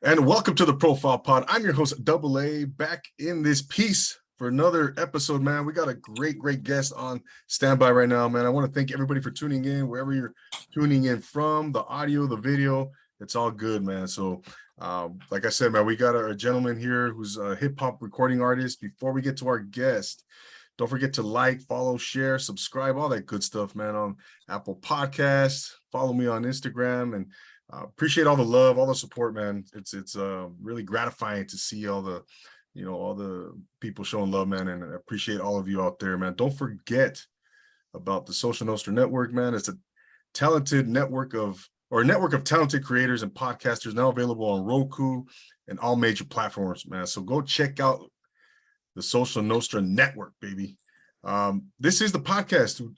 And welcome to the Profile Pod. I'm your host, Double A, back in this piece for another episode, man. We got a great guest on standby right now, man. I want to thank everybody for tuning in, wherever you're tuning in from, the audio, the video. It's all good, man. So, like I said, man, we got a gentleman here who's a hip-hop recording artist. Before we get to our guest, don't forget to like, follow, share, subscribe, all that good stuff, man, on Apple Podcasts. Follow me on Instagram, and appreciate all the love, all the support, man. It's really gratifying to see all the people showing love, man, and I appreciate all of you out there, man. Don't forget about the Social Nostra Network, man. It's a talented network of talented creators and podcasters now available on Roku and all major platforms, man. So go check out the Social Nostra Network, baby. This is the podcast who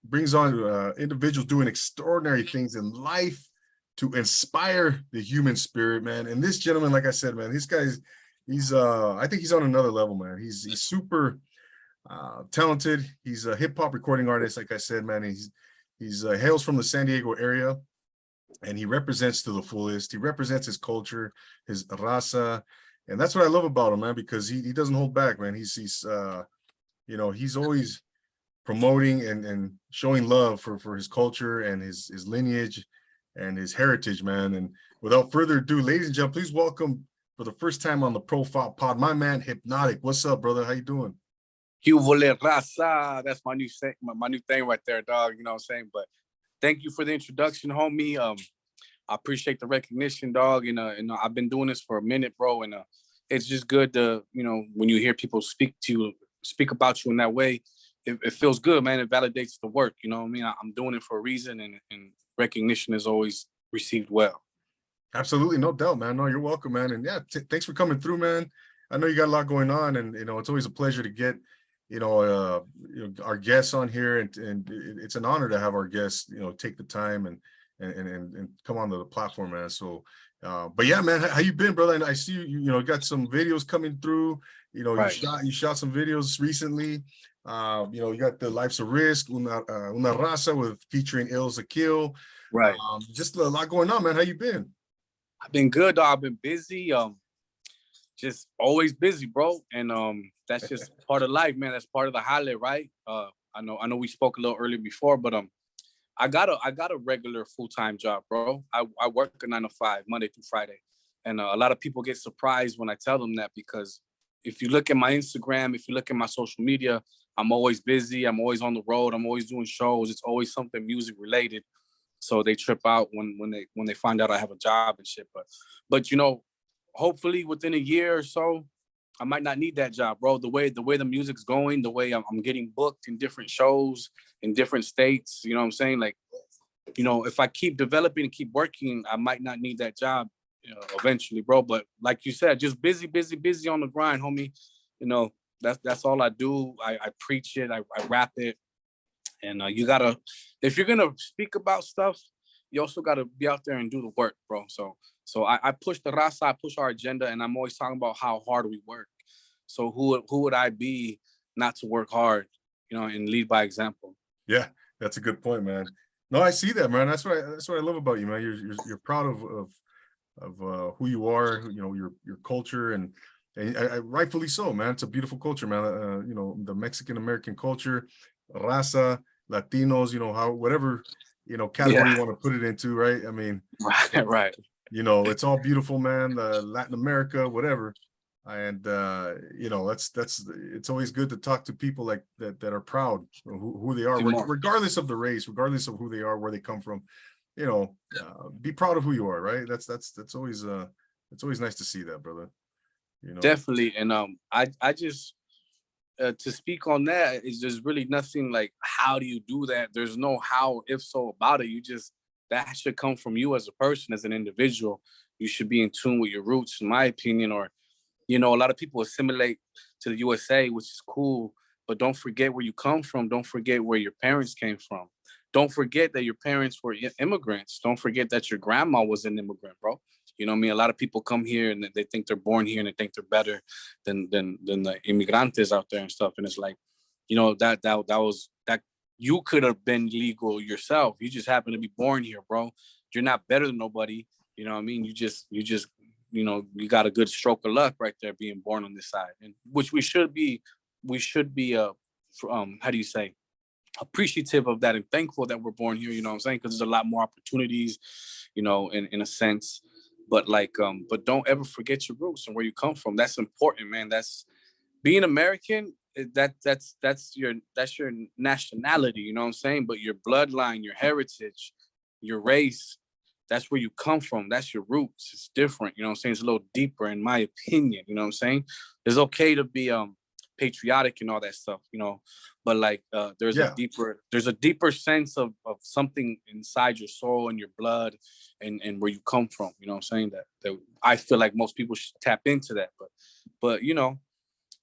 brings on individuals doing extraordinary things in life to inspire the human spirit, man. And this gentleman, like I said, man, this guy's I think he's on another level, man. He's super talented. He's a hip-hop recording artist, like I said, man. He's hails from the San Diego area, and he represents to the fullest. He represents his culture, his raza, and that's what I love about him, man, because he doesn't hold back, man. He's always promoting and showing love for his culture and his lineage and his heritage, man. And without further ado, ladies and gentlemen, please welcome for the first time on the Profile Pod, my man Hypnotic. What's up, brother? How you doing? Huvole raza. That's my new thing right there, dog. You know what I'm saying? But thank you for the introduction, homie. I appreciate the recognition, dog. And I've been doing this for a minute, bro. And it's just good to, when you hear people speak about you in that way, it feels good, man. It validates the work. You know what I mean? I'm doing it for a reason, and recognition is always received well. Absolutely, no doubt, man. No, you're welcome, man. And yeah, thanks for coming through, man. I know you got a lot going on, and it's always a pleasure to get our guests on here, and it's an honor to have our guests take the time and come onto the platform, man. So but yeah, man, how you been, brother? And I see you got some videos coming through. Right. You shot some videos recently. You got the Life's a Risk, Una Raza, with featuring Il Zakil. Right. Just a lot going on, man. How you been? I've been good, dog. I've been busy. Just always busy, bro. And that's just part of life, man. That's part of the highlight, right? I know we spoke a little earlier before, but I got a regular full-time job, bro. I work a 9 to 5, Monday through Friday. And a lot of people get surprised when I tell them that, because if you look at my Instagram, if you look at my social media, I'm always busy. I'm always on the road. I'm always doing shows. It's always something music related. So they trip out when they find out I have a job and shit. But hopefully within a year or so, I might not need that job, bro. The way the music's going, the way I'm getting booked in different shows in different states, you know what I'm saying? Like, if I keep developing and keep working, I might not need that job, eventually, bro. But like you said, just busy on the grind, homie. That's all I do. I preach it, I rap it. And you gotta, if you're gonna speak about stuff, you also gotta be out there and do the work, bro. So I push the raza, I push our agenda, and I'm always talking about how hard we work. So who would I be not to work hard, and lead by example? Yeah, that's a good point, man. No, I see that, man. That's what I love about you, man. You're proud of who you are, your culture, and I rightfully so, man. It's a beautiful culture, man. The Mexican American culture, raza, Latinos, how whatever category you want to put it into, right? I mean, right. It's all beautiful, man. Latin America, whatever. And it's always good to talk to people like that are proud of who they are, regardless of the race, regardless of who they are, where they come from. Be proud of who you are, right? That's always it's always nice to see that, brother. Definitely. And I just to speak on that is there's really nothing like how do you do that. There's no how if so about it. That should come from you as a person, as an individual. You should be in tune with your roots, in my opinion. Or a lot of people assimilate to the USA, which is cool, but don't forget where you come from. Don't forget where your parents came from. Don't forget that your parents were immigrants. Don't forget that your grandma was an immigrant, bro. You know what I mean? A lot of people come here and they think they're born here and they think they're better than the immigrantes out there and stuff. And it's like, that you could have been legal yourself. You just happen to be born here, bro. You're not better than nobody. You know what I mean? You just you got a good stroke of luck right there being born on this side, and which we should be how do you say, appreciative of that and thankful that we're born here, you know what I'm saying? Because there's a lot more opportunities, in a sense. But but don't ever forget your roots and where you come from. That's important, man. That's being American. That's your nationality, you know what I'm saying? But your bloodline, your heritage, your race, that's where you come from. That's your roots. It's different, you know what I'm saying? It's a little deeper, in my opinion, you know what I'm saying? It's okay to be patriotic and all that stuff, but there's Yeah. a deeper sense of something inside your soul and your blood and where you come from, you know what I'm saying? That I feel like most people should tap into that, but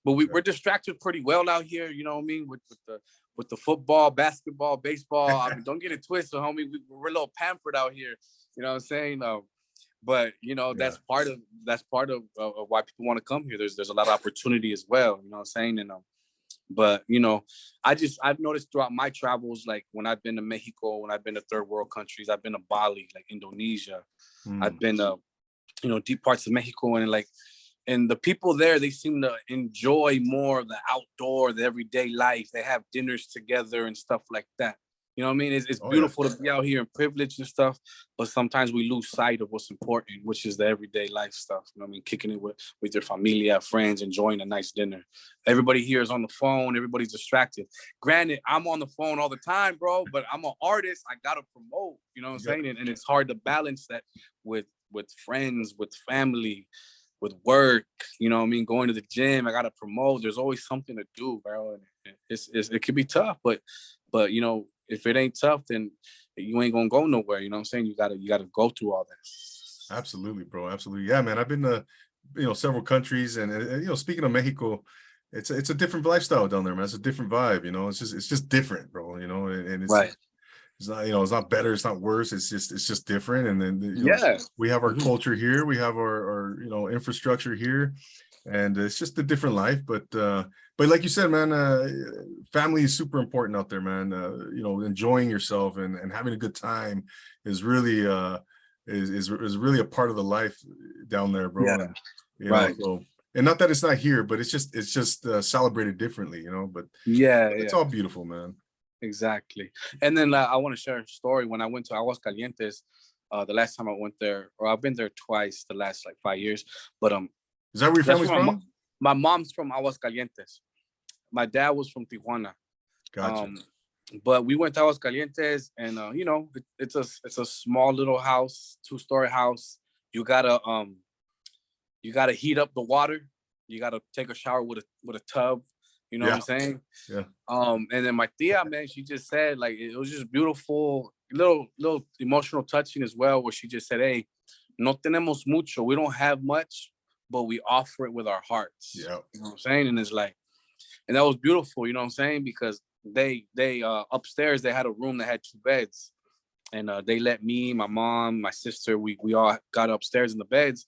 we're distracted pretty well out here, you know what I mean, with the football, basketball, baseball. I mean, don't get it twisted, homie. We're a little pampered out here, you know what I'm saying? But that's part of why people want to come here. There's a lot of opportunity as well, you know what I'm saying? And but I've noticed throughout my travels, like when I've been to Mexico, when I've been to third world countries, I've been to Bali, like Indonesia, I've been to deep parts of Mexico, and the people there, they seem to enjoy more of the outdoor, the everyday life. They have dinners together and stuff like that. You know what I mean? It's beautiful to be out here and privileged and stuff, but sometimes we lose sight of what's important, which is the everyday life stuff. You know what I mean? Kicking it with your familia, friends, enjoying a nice dinner. Everybody here is on the phone. Everybody's distracted. Granted, I'm on the phone all the time, bro, but I'm an artist. I got to promote, you know what I'm saying? And it's hard to balance that with friends, with family, with work, you know what I mean? Going to the gym, I got to promote. There's always something to do, bro. And it could be tough, but if it ain't tough, then you ain't gonna go nowhere. You know what I'm saying? You gotta go through all that. Absolutely, bro. Absolutely. Yeah, man. I've been to, several countries, and speaking of Mexico, it's a different lifestyle down there, man. It's a different vibe, it's just different, bro, and it's right. It's not, it's not better, it's not worse. It's just different. And then, we have our culture here, we have our infrastructure here, and it's just a different life. But like you said, man, family is super important out there, man. Enjoying yourself and having a good time is really is really a part of the life down there, bro. Yeah. And, right. And not that it's not here, but it's just celebrated differently, but it's all beautiful, man. Exactly. And then I want to share a story. When I went to Aguascalientes, the last time I went there, or I've been there twice the last 5 years, but is that where your family's from? My mom's from Aguascalientes. My dad was from Tijuana. Gotcha. But we went to Aguascalientes, and it's a small little house, 2-story house. You gotta heat up the water. You gotta take a shower with a tub. You know what I'm saying? Yeah. And then my tia, man, she just said, it was just beautiful, little emotional touching as well, where she just said, "Hey, no tenemos mucho. We don't have much, but we offer it with our hearts." Yeah. You know what I'm saying? And it's and that was beautiful, you know what I'm saying? Because they upstairs, they had a room that had 2 beds. And they let me, my mom, my sister, we all got upstairs in the beds.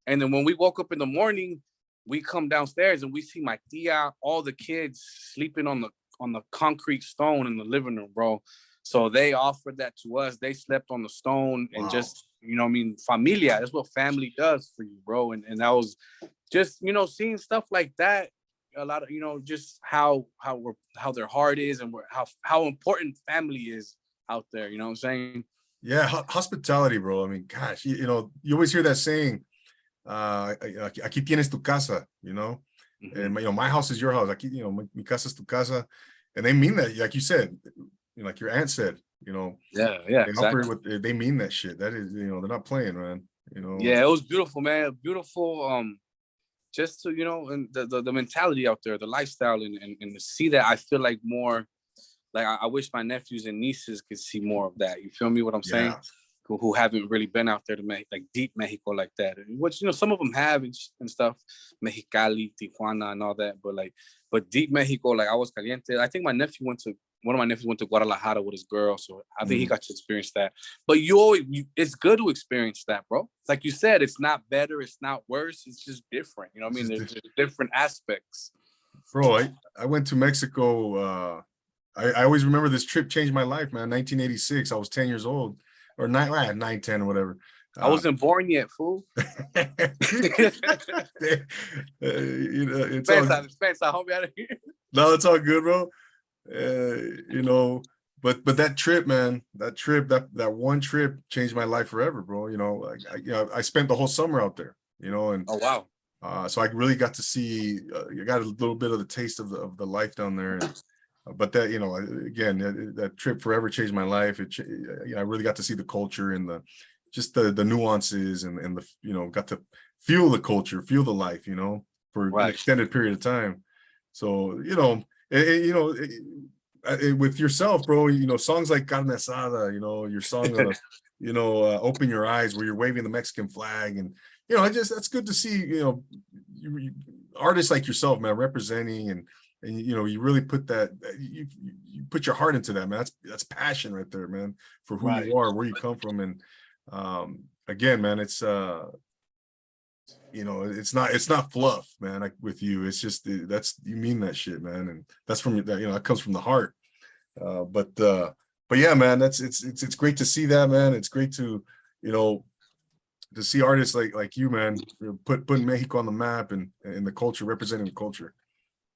And then when we woke up in the morning, we come downstairs and we see my tia, all the kids sleeping on the concrete stone in the living room, bro. So they offered that to us. They slept on the stone. Wow. And just, familia. That's what family does for you, bro. And that was just, seeing stuff like that. A lot of, just how their heart is and how important family is out there. You know what I'm saying? Yeah, hospitality, bro. I mean, gosh, you always hear that saying. Aquí tienes tu casa, Mm-hmm. And my house is your house. Aquí, mi casa es tu casa, and they mean that, like you said, like your aunt said, Yeah, they exactly. they mean that shit. That is, they're not playing, man. Yeah, it was beautiful, man. Beautiful. Just to and the mentality out there, the lifestyle, and to see that, I feel like more. Like I wish my nephews and nieces could see more of that. You feel me? What I'm saying? Who haven't really been out there to make deep Mexico like that, which some of them have and stuff, Mexicali, Tijuana, and all that. But deep Mexico, like Aguascalientes. I think one of my nephews went to Guadalajara with his girl, so I think he got to experience that. But it's good to experience that, bro. Like you said, it's not better, it's not worse, it's just different. You know what I mean? There's different aspects. Bro, I went to Mexico. I always remember this trip changed my life, man. 1986. I was 10 years old. Or 9, 10, or whatever. I wasn't born yet, fool. It's all Spencer, help me out of here. no, it's all good, bro. You know, but that trip, man, that one trip changed my life forever, bro. You know, I spent the whole summer out there, you know, and Oh wow. so I really got to see, I got a little bit of the taste of the life down there. And, but that, you know, again, that trip forever changed my life. I really got to see the culture and just the nuances and the, you know, got to feel the culture, feel the life, you know, for an extended period of time. So, you know, with yourself, bro, you know, songs like Carne Asada, you know, your song, you know, Open Your Eyes, where you're waving the Mexican flag. And, you know, that's good to see, you know, artists like yourself, man, representing and you know, you really put that, you put your heart into that, man. That's passion right there, man, for who you are, where you come from. And again, man, it's you know, it's not fluff, man. Like with you, it's just you mean that shit, man, and that's from that, you know, that comes from the heart. But yeah, man, it's great to see that, man. It's great to, you know, to see artists like you, man, putting Mexico on the map and the culture, representing the culture.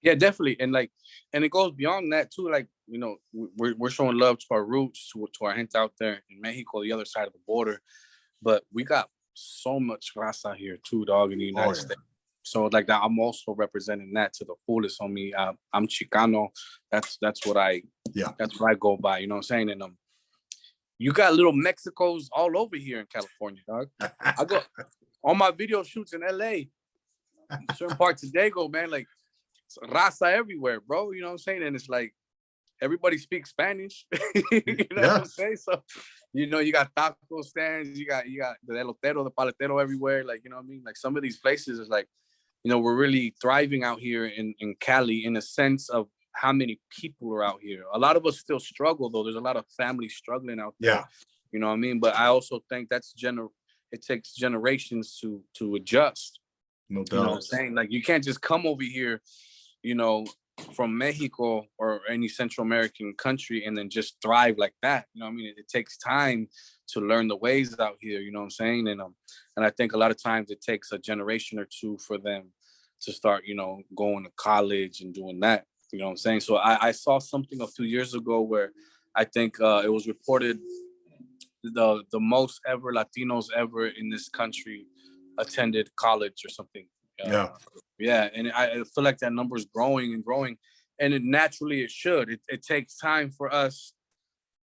Yeah, definitely. And like, and it goes beyond that too. Like, you know, we're showing love to our roots, to our gente out there in Mexico, the other side of the border. But we got so much raza here too, dog, in the United States. So like that, I'm also representing that to the fullest on me. I'm Chicano. That's what I go by. You know what I'm saying? And you got little Mexicos all over here in California, dog. I go on my video shoots in LA, certain parts of Dago, man, like raza everywhere, bro. You know what I'm saying? And it's like everybody speaks Spanish. You know what I'm saying? So, you know, you got taco stands, you got the elotero, the paletero everywhere. Like, you know what I mean? Like some of these places is like, you know, we're really thriving out here in Cali in a sense of how many people are out here. A lot of us still struggle though. There's a lot of families struggling out there. Yeah. You know what I mean? But I also think that's it takes generations to adjust. No doubt. You know what I'm saying? Like you can't just come over here, you know, from Mexico or any Central American country and then just thrive like that. You know what I mean? It takes time to learn the ways out here, you know what I'm saying? And I think a lot of times it takes a generation or two for them to start, you know, going to college and doing that. You know what I'm saying? So I saw something a few years ago where I think it was reported the most ever Latinos ever in this country attended college or something. Yeah, and I feel like that number is growing and growing, and it should. It takes time for us,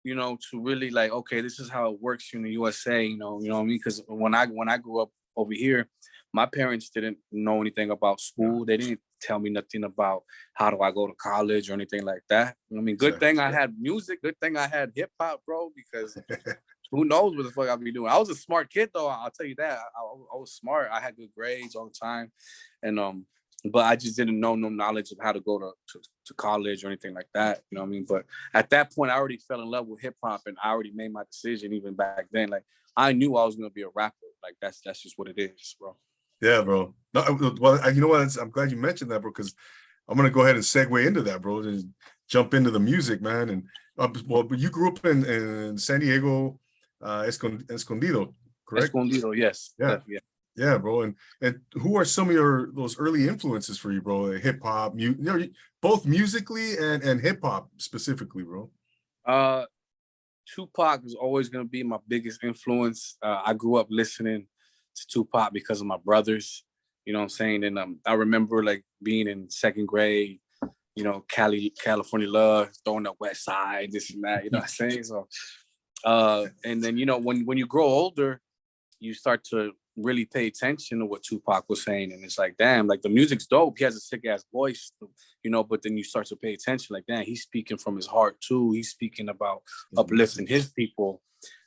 you know, to really like, okay, this is how it works in the USA. You know what I mean? Because when I grew up over here, my parents didn't know anything about school. They didn't tell me nothing about how do I go to college or anything like that. I mean, good thing I had music. Good thing I had hip hop, bro, because who knows what the fuck I'll be doing. I was a smart kid, though. I'll tell you that. I was smart. I had good grades all the time. And, but I just didn't know no knowledge of how to go to college or anything like that. You know what I mean? But at that point, I already fell in love with hip hop and I already made my decision even back then. Like, I knew I was going to be a rapper. Like, that's just what it is, bro. Yeah, bro. No, well, you know what? I'm glad you mentioned that, bro, because I'm going to go ahead and segue into that, bro, and jump into the music, man. And, well, but you grew up in San Diego, Escondido, correct? Escondido, yes. Yeah, bro. And who are some of those early influences for you, bro? Hip hop, you know, both musically and hip hop specifically, bro. Tupac is always gonna be my biggest influence. I grew up listening to Tupac because of my brothers. You know what I'm saying? And I remember like being in second grade, you know, California Love, throwing the West Side, this and that. You know what I'm saying? So, and then you know when you grow older, you start to really pay attention to what Tupac was saying. And it's like, damn, like the music's dope. He has a sick ass voice, you know, but then you start to pay attention like, damn, he's speaking from his heart too. He's speaking about uplifting his people.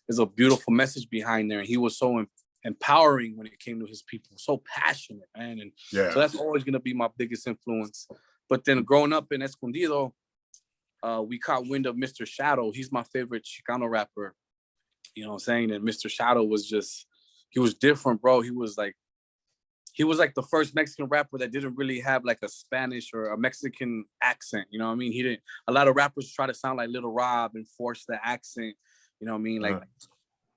There's a beautiful message behind there. And he was so empowering when it came to his people, so passionate, man. And so that's always going to be my biggest influence. But then growing up in Escondido, we caught wind of Mr. Shadow. He's my favorite Chicano rapper. You know what I'm saying? And Mr. Shadow was just, he was different, bro. He was like the first Mexican rapper that didn't really have like a Spanish or a Mexican accent. You know what I mean? A lot of rappers try to sound like Little Rob and force the accent. You know what I mean? Like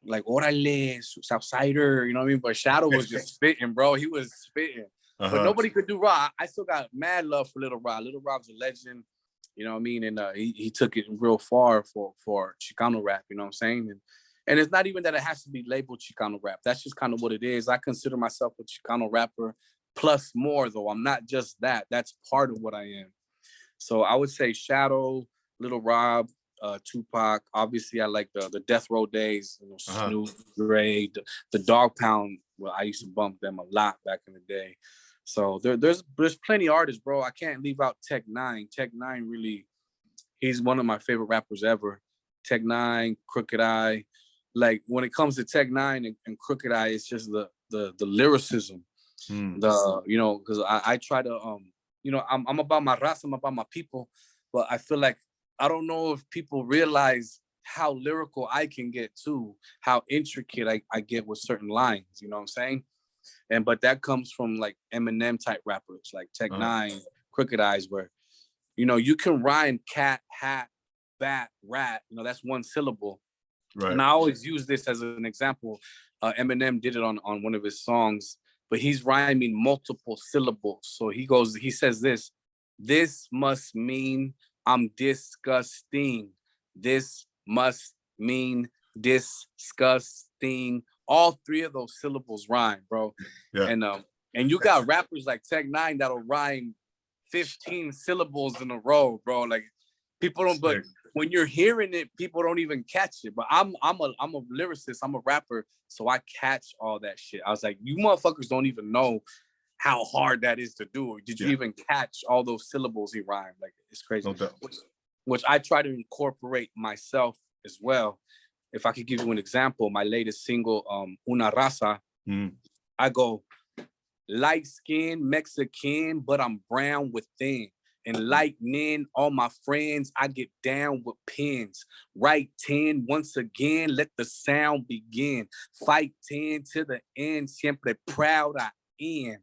like Orale, Southsider, you know what I mean? But Shadow was just spitting, bro. He was spitting. But nobody could do Rob. I still got mad love for Little Rob. Little Rob's a legend, you know what I mean? And he took it real far for Chicano rap, you know what I'm saying? And it's not even that it has to be labeled Chicano rap. That's just kind of what it is. I consider myself a Chicano rapper plus more, though. I'm not just that. That's part of what I am. So I would say Shadow, Little Rob, Tupac. Obviously, I like the Death Row days, you know, Snoop, Dre, the Dog Pound. Well, I used to bump them a lot back in the day. So there's plenty of artists, bro. I can't leave out Tech Nine. Tech Nine really, he's one of my favorite rappers ever. Tech Nine, Crooked Eye. Like when it comes to Tech Nine and Crooked Eye, it's just the lyricism. The, you know, because I try to you know, I'm about my raza, I'm about my people, but I feel like I don't know if people realize how lyrical I can get too, how intricate I get with certain lines, you know what I'm saying? But that comes from like Eminem type rappers like Tech Nine, Crooked Eyes, where, you know, you can rhyme cat, hat, bat, rat, you know, that's one syllable. Right. And I always use this as an example. Eminem did it on one of his songs, but he's rhyming multiple syllables. So he says this must mean I'm disgusting. This must mean disgusting. All three of those syllables rhyme, bro. Yeah. And you got rappers like Tech Nine that'll rhyme 15 syllables in a row, bro. Like people don't, but when you're hearing it, people don't even catch it. But I'm a lyricist, I'm a rapper, so I catch all that shit. I was like, you motherfuckers don't even know how hard that is to do. Did you even catch all those syllables he rhymed? Like, it's crazy. No, which I try to incorporate myself as well. If I could give you an example, my latest single, Una Raza, I go, light skin, Mexican, but I'm brown within. And lightning, all my friends, I get down with pins. Right 10, once again, let the sound begin. Fight 10 to the end, siempre proud I am.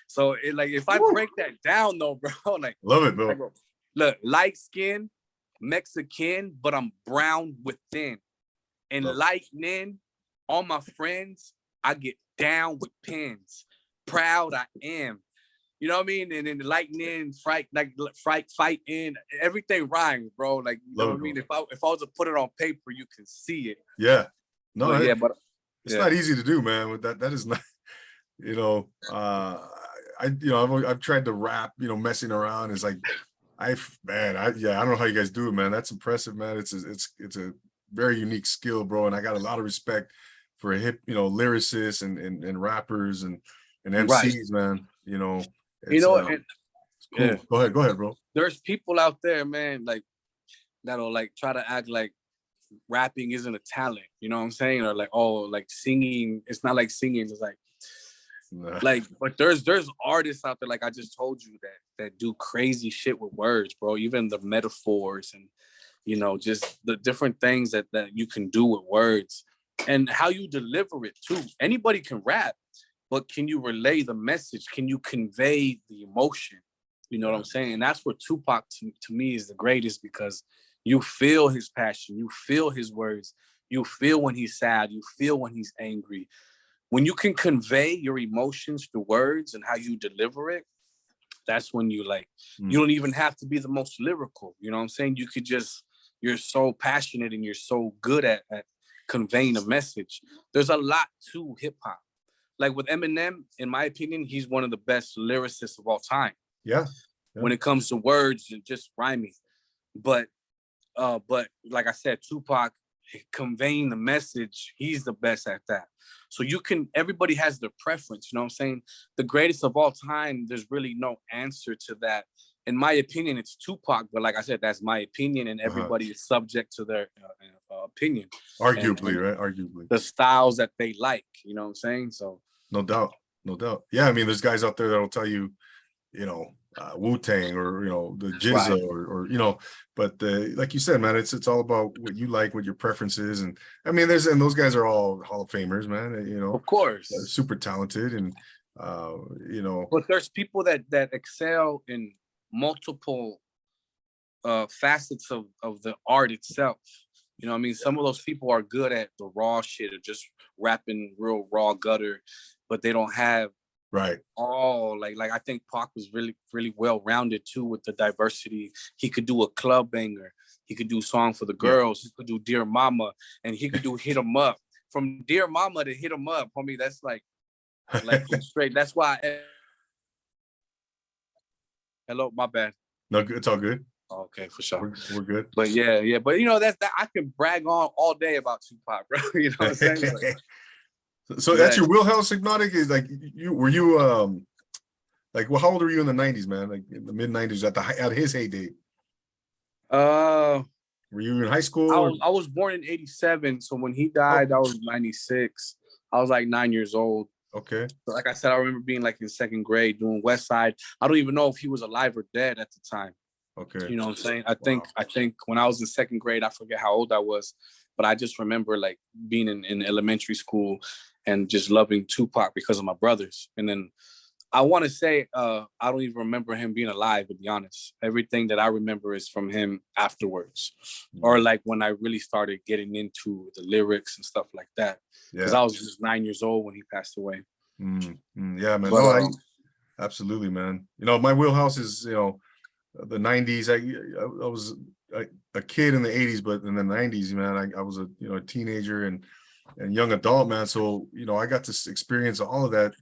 So it, like, if I break that down though, bro, like, love it, bro. Like, look, light skin, Mexican, but I'm brown within. And lightning, all my friends, I get down with pins. Proud I am. You know what I mean? And then the lightning, fighting, everything rhymes, bro. Like, you know what I mean? If I was to put it on paper, you can see it. Yeah. No, but it's not easy to do, man. With that is not, you know, I've tried to rap, you know, messing around. It's like, I don't know how you guys do it, man. That's impressive, man. It's a very unique skill, bro. And I got a lot of respect for lyricists and rappers and MCs, man. You know, it's cool. Yeah. Go ahead, bro. There's people out there, man, like that'll like try to act like rapping isn't a talent. You know what I'm saying? Or like, oh, like singing, it's not like singing. It's like, like, but there's artists out there, like I just told you, that do crazy shit with words, bro. Even the metaphors and, you know, just the different things that you can do with words and how you deliver it too. Anybody can rap, but can you relay the message? Can you convey the emotion? You know what I'm saying? And that's where Tupac to me is the greatest, because you feel his passion, you feel his words, you feel when he's sad, you feel when he's angry. When you can convey your emotions through words and how you deliver it, that's when you like, you don't even have to be the most lyrical. You know what I'm saying? You could just, you're so passionate and you're so good at conveying a message. There's a lot to hip hop. Like with Eminem, in my opinion, he's one of the best lyricists of all time. Yeah. When it comes to words and just rhyming. But like I said, Tupac, conveying the message, he's the best at that. So everybody has their preference, you know what I'm saying? The greatest of all time, there's really no answer to that. In my opinion, it's Tupac, but like I said, that's my opinion, and everybody is subject to their opinion. Arguably, right? Arguably. The styles that they like, you know what I'm saying? So no doubt. Yeah, I mean, there's guys out there that'll tell you, you know, Wu-Tang or, you know, the Jizza, right, or you know, but like you said, man, it's all about what you like, what your preferences, and I mean, and those guys are all Hall of Famers, man. You know, of course, super talented, and you know. But there's people that excel in multiple facets of the art itself. You know what I mean? Some of those people are good at the raw shit or just rapping real raw gutter, but they don't have Right. all like I think Pac was really, really well rounded too with the diversity. He could do a club banger, he could do Song for the Girls, he could do Dear Mama, and he could do Hit 'Em Up. From Dear Mama to Hit 'Em Up, homie, that's like straight. That's why hello, my bad. No, it's all good. Okay, for sure. We're good. But yeah. But you know, that's that I can brag on all day about Tupac, bro. You know what I'm saying? So that's your wheelhouse. Hypnotic is like you like, well, how old were you in the 90s, man? Like in the mid 90s at his heyday. Were you in high school? I was born in 87, so when he died, I was 96. I was like 9 years old. Okay. So like I said, I remember being like in second grade doing West Side. I don't even know if he was alive or dead at the time. Okay. You know what I'm saying? I think when I was in second grade, I forget how old I was, but I just remember like being in elementary school and just loving Tupac because of my brothers. And then I want to say I don't even remember him being alive, to be honest. Everything that I remember is from him afterwards, or like when I really started getting into the lyrics and stuff like that. Because I was just 9 years old when he passed away. Yeah, man. But, absolutely, man. You know, my wheelhouse is, you know, the 90s. I was a kid in the 80s, but in the 90s, man, I was a teenager and young adult, man. So, you know, I got to experience all of that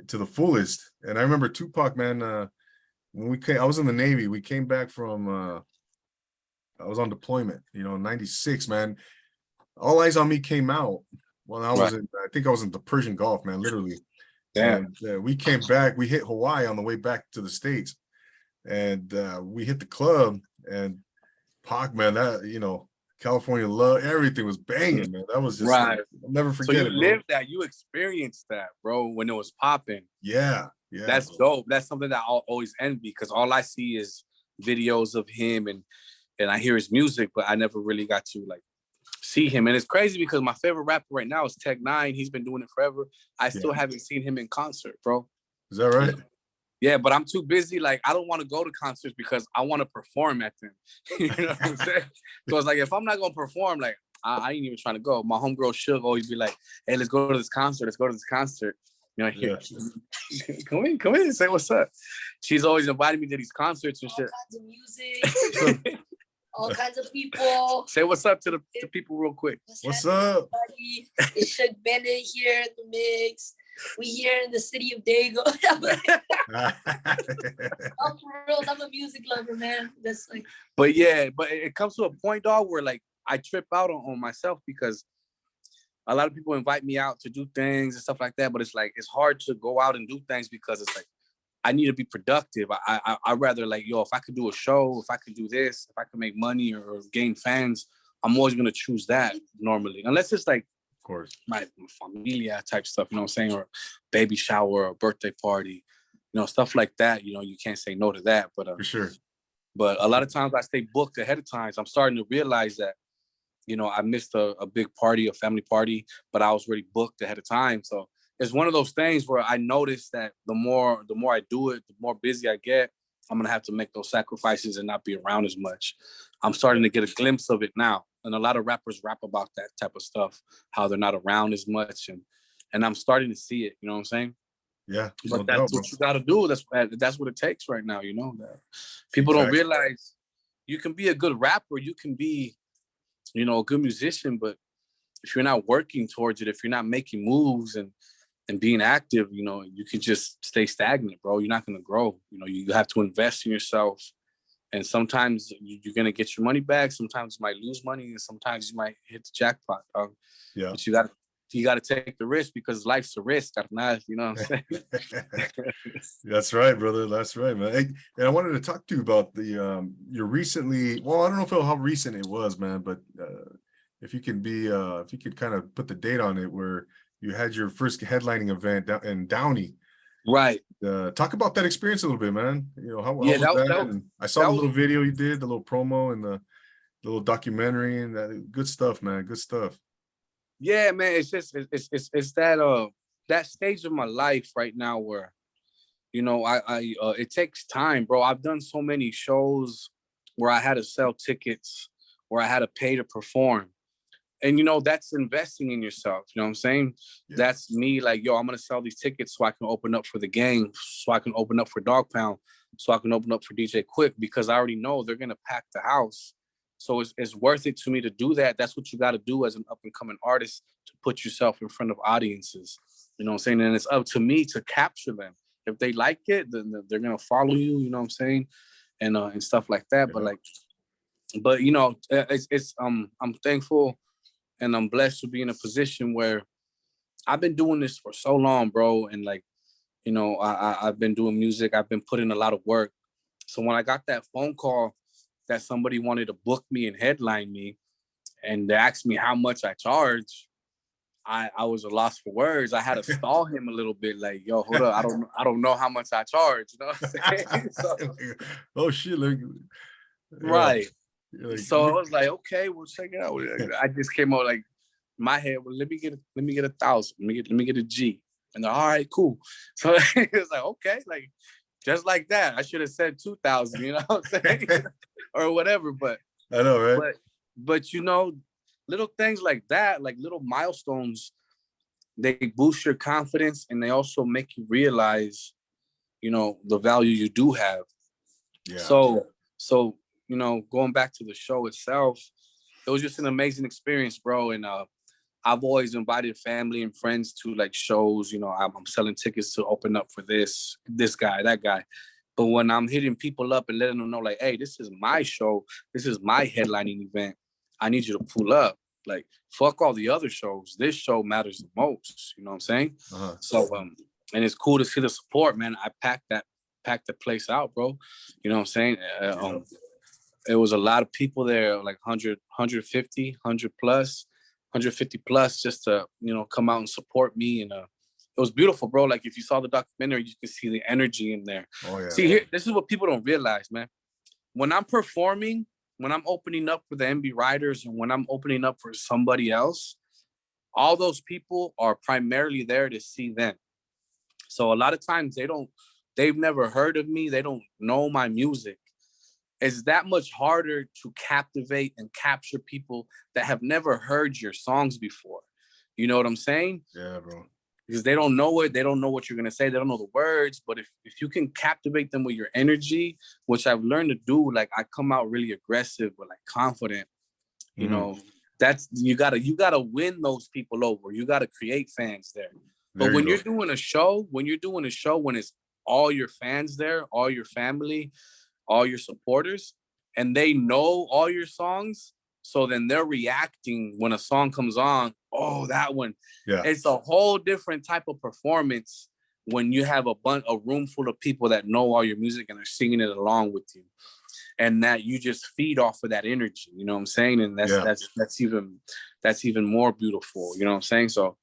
to the fullest. And I remember Tupac, man, when I was in the Navy. We came back from I was on deployment, you know, in 96, man. All Eyes on Me came out when I was I think I was in the Persian Gulf, man, literally. Damn. And we came back, we hit Hawaii on the way back to the States. And we hit the club, and Pac, man, that, you know, California Love, everything was banging, man. That was just like, I'll never forget it. So you lived that, you experienced that, bro, when it was popping. Yeah. That's dope. That's something that I'll always envy, because all I see is videos of him and I hear his music, but I never really got to like see him. And it's crazy because my favorite rapper right now is Tech-9. He's been doing it forever. I still haven't seen him in concert, bro. Is that right? Yeah, but I'm too busy. Like, I don't want to go to concerts because I want to perform at them. You know what I'm saying? So it's like, if I'm not going to perform, like, I ain't even trying to go. My homegirl Suge always be like, hey, let's go to this concert. Let's go to this concert. You know, come in and say what's up. She's always inviting me to these concerts and shit. All kinds of music. All kinds of people. Say what's up to the people real quick. What's up? It's Suge Bennett here in the mix. We here in the city of Dago. I'm for real. I'm a music lover, man. That's like. But yeah, but it comes to a point, dog, where like I trip out on myself, because a lot of people invite me out to do things and stuff like that. But it's like, it's hard to go out and do things because it's like, I need to be productive. I rather like, yo, if I could do a show, if I could do this, if I could make money or gain fans, I'm always going to choose that normally. Unless it's like, of course, my familia type stuff, you know what I'm saying? Or baby shower or birthday party, you know, stuff like that. You know, you can't say no to that. But for sure. But a lot of times I stay booked ahead of time. So I'm starting to realize that, you know, I missed a big party, a family party, but I was already booked ahead of time. So it's one of those things where I notice that the more I do it, the more busy I get. I'm gonna have to make those sacrifices and not be around as much. I'm starting to get a glimpse of it now. And a lot of rappers rap about that type of stuff, how they're not around as much. And I'm starting to see it, you know what I'm saying? Yeah. But that's what you gotta do. That's what it takes right now, you know? That people don't realize you can be a good rapper, you can be, you know, a good musician, but if you're not working towards it, if you're not making moves and being active, you know, you can just stay stagnant, bro. You're not gonna grow. You know, you have to invest in yourself. And sometimes you're going to get your money back. Sometimes you might lose money, and sometimes you might hit the jackpot. Yeah. But you got to take the risk, because life's a risk. You know what I'm saying? That's right, brother. That's right, man. Hey, and I wanted to talk to you about the your recently. Well, I don't know how recent it was, man, but if you could kind of put the date on it, where you had your first headlining event in Downey. Right. Talk about that experience a little bit, man. You know, how was that? I saw the little video you did, the little promo and the little documentary, and that good stuff, man. Good stuff. Yeah, man. It's just it's that stage of my life right now where, you know, I it takes time, bro. I've done so many shows where I had to sell tickets or I had to pay to perform. And, that's investing in yourself. You know what I'm saying? Yeah. That's me like, yo, I'm going to sell these tickets so I can open up for the gang, so I can open up for Dog Pound, so I can open up for DJ Quick, because I already know they're going to pack the house. So it's worth it to me to do that. That's what you got to do as an up and coming artist, to put yourself in front of audiences. You know what I'm saying? And it's up to me to capture them. If they like it, then they're going to follow you, you know what I'm saying? And stuff like that. Yeah. But I'm thankful and I'm blessed to be in a position where I've been doing this for so long, bro. And I've been doing music. I've been putting a lot of work. So when I got that phone call that somebody wanted to book me and headline me, and they asked me how much I charge, I was a loss for words. I had to stall him a little bit, like, yo, hold up, I don't know how much I charge. You know what I'm saying? So, oh shit! Like, right. Like, so I was like, okay, we'll check it out. I just came out like my head. Well, let me get 1,000. Let me get a G. And they're, all right, cool. So it was like, okay, like just like that. I should have said 2,000. You know what I'm saying, or whatever. But I know, right? But little things like that, like little milestones, they boost your confidence, and they also make you realize, the value you do have. Yeah. So going back to the show itself, it was just an amazing experience, bro. And I've always invited family and friends to like shows. I'm selling tickets to open up for this guy, that guy. But when I'm hitting people up and letting them know, like, hey, this is my show, this is my headlining event, I need you to pull up. Like, fuck all the other shows. This show matters the most. You know what I'm saying? Uh-huh. So, and it's cool to see the support, man. I packed the place out, bro. You know what I'm saying? It was a lot of people there, like 100, 150, 100 plus, 150 plus, just to, come out and support me. And it was beautiful, bro. Like, if you saw the documentary, you can see the energy in there. Oh, yeah. See, here, this is what people don't realize, man. When I'm performing, when I'm opening up for the MB Riders, and when I'm opening up for somebody else, all those people are primarily there to see them. So a lot of times they've never heard of me. They don't know my music. It's that much harder to captivate and capture people that have never heard your songs before. You know what I'm saying? Yeah, bro. Because they don't know it. They don't know what you're going to say. They don't know the words. But if you can captivate them with your energy, which I've learned to do, like I come out really aggressive but like confident, that's, you gotta win those people over. You gotta create fans there. But when you're doing a show, when it's all your fans there, all your family, all your supporters, and they know all your songs, so then they're reacting when a song comes on. Oh, that one. Yeah. It's a whole different type of performance when you have a room full of people that know all your music and are singing it along with you, and that you just feed off of that energy. You know what I'm saying? And that's even more beautiful. You know what I'm saying? So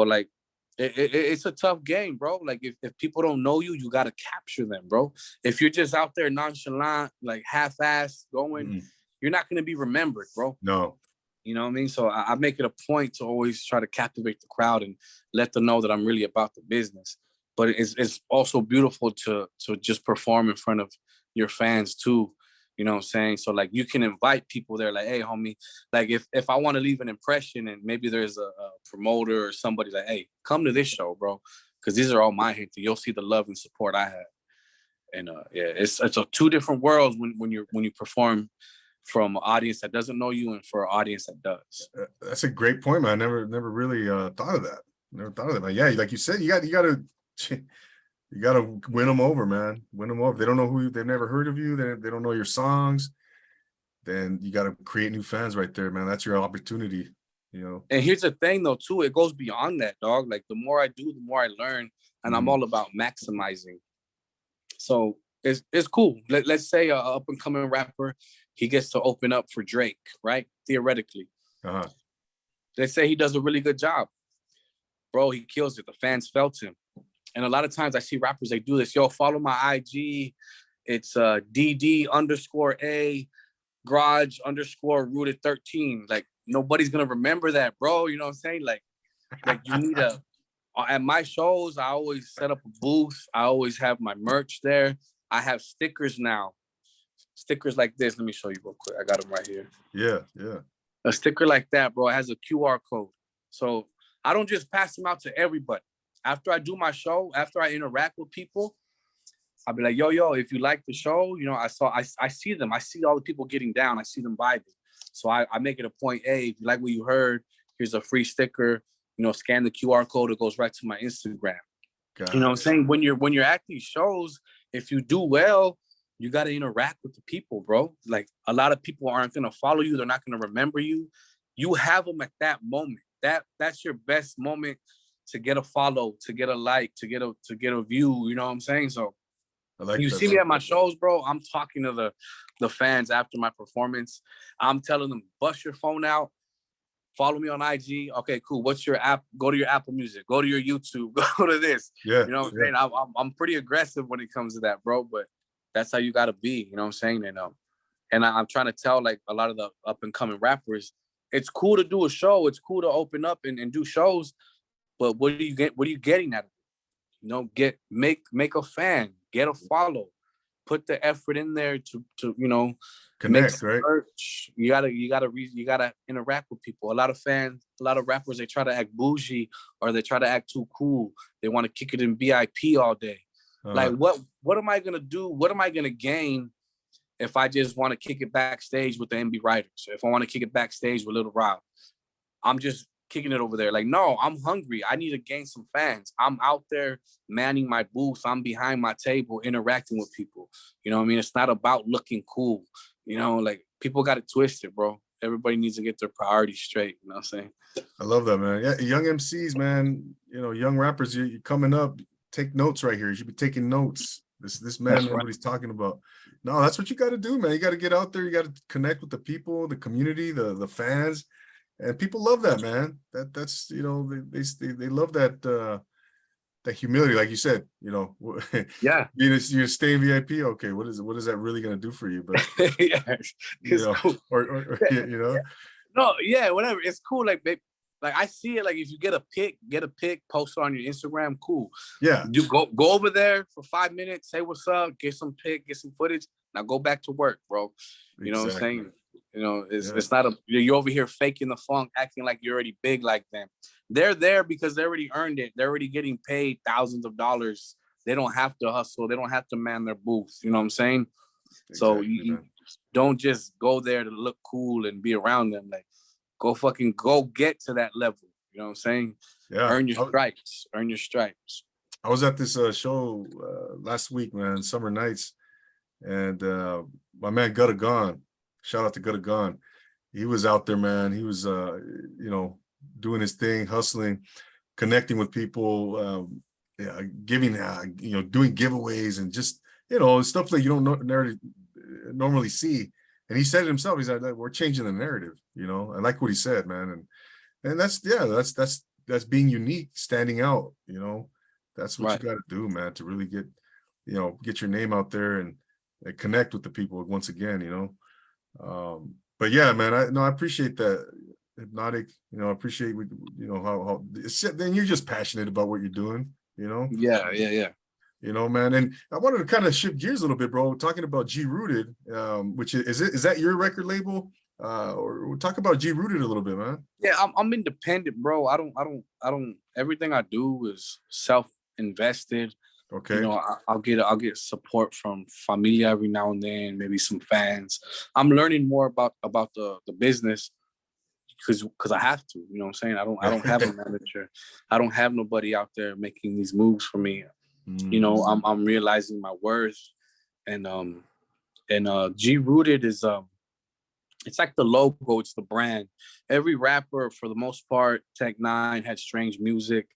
like, it's a tough game, bro. Like, if people don't know you, you got to capture them, bro. If you're just out there nonchalant, like half-assed going, you're not going to be remembered, bro. No. You know what I mean? So I make it a point to always try to captivate the crowd and let them know that I'm really about the business. But it's also beautiful to just perform in front of your fans too. You know what I'm saying? So like, you can invite people there, like, hey, homie, like if I want to leave an impression, and maybe there's a promoter or somebody, like, hey, come to this show, bro, because these are all my hits. You'll see the love and support I have. And it's a two different worlds when you perform from an audience that doesn't know you and for an audience that does. That's a great point, man. I never really thought of that. Never thought of that, man. Yeah, like you said, you gotta win them over, man. Win them over. They don't know who they've never heard of you. They don't know your songs. Then you gotta create new fans right there, man. That's your opportunity, And here's the thing, though, too. It goes beyond that, dog. Like, the more I do, the more I learn, and I'm all about maximizing. So it's cool. Let's say a up and coming rapper, he gets to open up for Drake, right? Theoretically. Uh-huh. Let's say he does a really good job. Bro, he kills it. The fans felt him. And a lot of times I see rappers, they do this. Yo, follow my IG. It's DD_A garage _rooted 13. Like, nobody's going to remember that, bro. You know what I'm saying? Like you need at my shows, I always set up a booth. I always have my merch there. I have stickers now. stickers like this. Let me show you real quick. I got them right here. Yeah, yeah. A sticker like that, bro, it has a QR code. So I don't just pass them out to everybody. After I do my show, after I interact with people, I'll be like, yo, if you like the show, you know, I see them. I see all the people getting down. I see them vibing. So I make it a point, hey, if you like what you heard, here's a free sticker. You know, scan the QR code. It goes right to my Instagram. You know what I'm saying? When you're at these shows, if you do well, you got to interact with the people, bro. Like a lot of people aren't going to follow you. They're not going to remember you. You have them at that moment. That's your best moment to get a follow, to get a like, to get a view. You know what I'm saying? So I like you that, see me bro. at my shows, bro. I'm talking to the fans after my performance. I'm telling them, bust your phone out. Follow me on IG. Okay, cool. What's your app? Go to your Apple Music. Go to your YouTube. Go to this. Yeah. You know what I'm saying? I'm pretty aggressive when it comes to that, bro. But that's how you got to be. You know what I'm saying? And I'm trying to tell like a lot of the up and coming rappers, it's cool to do a show. It's cool to open up and do shows. But what do you get? What are you getting at? You know, make a fan, get a follow, put the effort in there to you know, Connect, right? merch. You gotta interact with people. A lot of fans, a lot of rappers, they try to act bougie or they try to act too cool. They want to kick it in VIP all day. Like what am I gonna do? What am I gonna gain if I just want to kick it backstage with the MB writers? If I want to kick it backstage with Little Rob, I'm just kicking it over there. Like, no, I'm hungry. I need to gain some fans. I'm out there manning my booth. I'm behind my table interacting with people. You know what I mean? It's not about looking cool. You know, like people got it twisted, bro. Everybody needs to get their priorities straight. You know what I'm saying? I love that, man. Yeah, young MCs, man. You know, young rappers, you're coming up. Take notes right here. You should be taking notes. This man, what he's talking about. No, that's what you got to do, man. You got to get out there. You got to connect with the people, the community, the fans. And people love that, man. That's you know, they love that that humility, like you said, you know. Yeah. You stay in VIP, okay. What is that really gonna do for you? But yeah, you know, cool. or you know. No, yeah, whatever. It's cool. Like I see it. Like if you get a pic, post it on your Instagram, cool. Yeah. You go over there for 5 minutes, say what's up, get some pic, get some footage. Now go back to work, bro. You know what I'm saying? You know, it's not you're over here faking the funk, acting like you're already big like them. They're there because they already earned it. They're already getting paid thousands of dollars. They don't have to hustle. They don't have to man their booth. You know what I'm saying? Exactly, so you don't just go there to look cool and be around them. Like, go get to that level. You know what I'm saying? Yeah. Earn your stripes. Earn your stripes. I was at this show last week, man, Summer Nights, and my man Gutta Gone. Shout out to Gutta Gone. He was out there, man. He was, you know, doing his thing, hustling, connecting with people, giving, you know, doing giveaways and just, you know, stuff that you don't normally see. And he said it himself. He's like, we're changing the narrative. You know, I like what he said, man. And that's being unique, standing out. You know, that's what you got to do, man, to really get your name out there and connect with the people once again. You know. But yeah, man, I appreciate that, Hypnotic. You know, I appreciate you know how then you're just passionate about what you're doing. You know. Yeah. You know, man, and I wanted to kind of shift gears a little bit, bro. Talking about G Rooted, which is that your record label? Or we'll talk about G Rooted a little bit, man. Yeah, I'm independent, bro. I don't. Everything I do is self-invested. Okay. You know, I'll get support from familia every now and then, maybe some fans. I'm learning more about the business because I have to. You know what I'm saying? I don't have a manager. I don't have nobody out there making these moves for me. You know, I'm realizing my worth, and G Rooted is it's like the logo, it's the brand. Every rapper, for the most part, Tech Nine had Strange Music.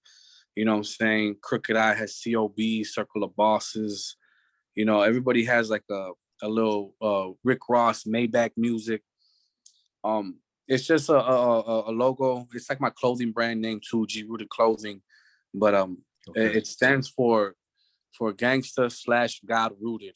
You know what I'm saying? Crooked Eye has COB, Circle of Bosses. You know, everybody has like a little Rick Ross, Maybach Music. It's just a logo. It's like my clothing brand name too, G Rooted Clothing. But it stands for gangster / God rooted.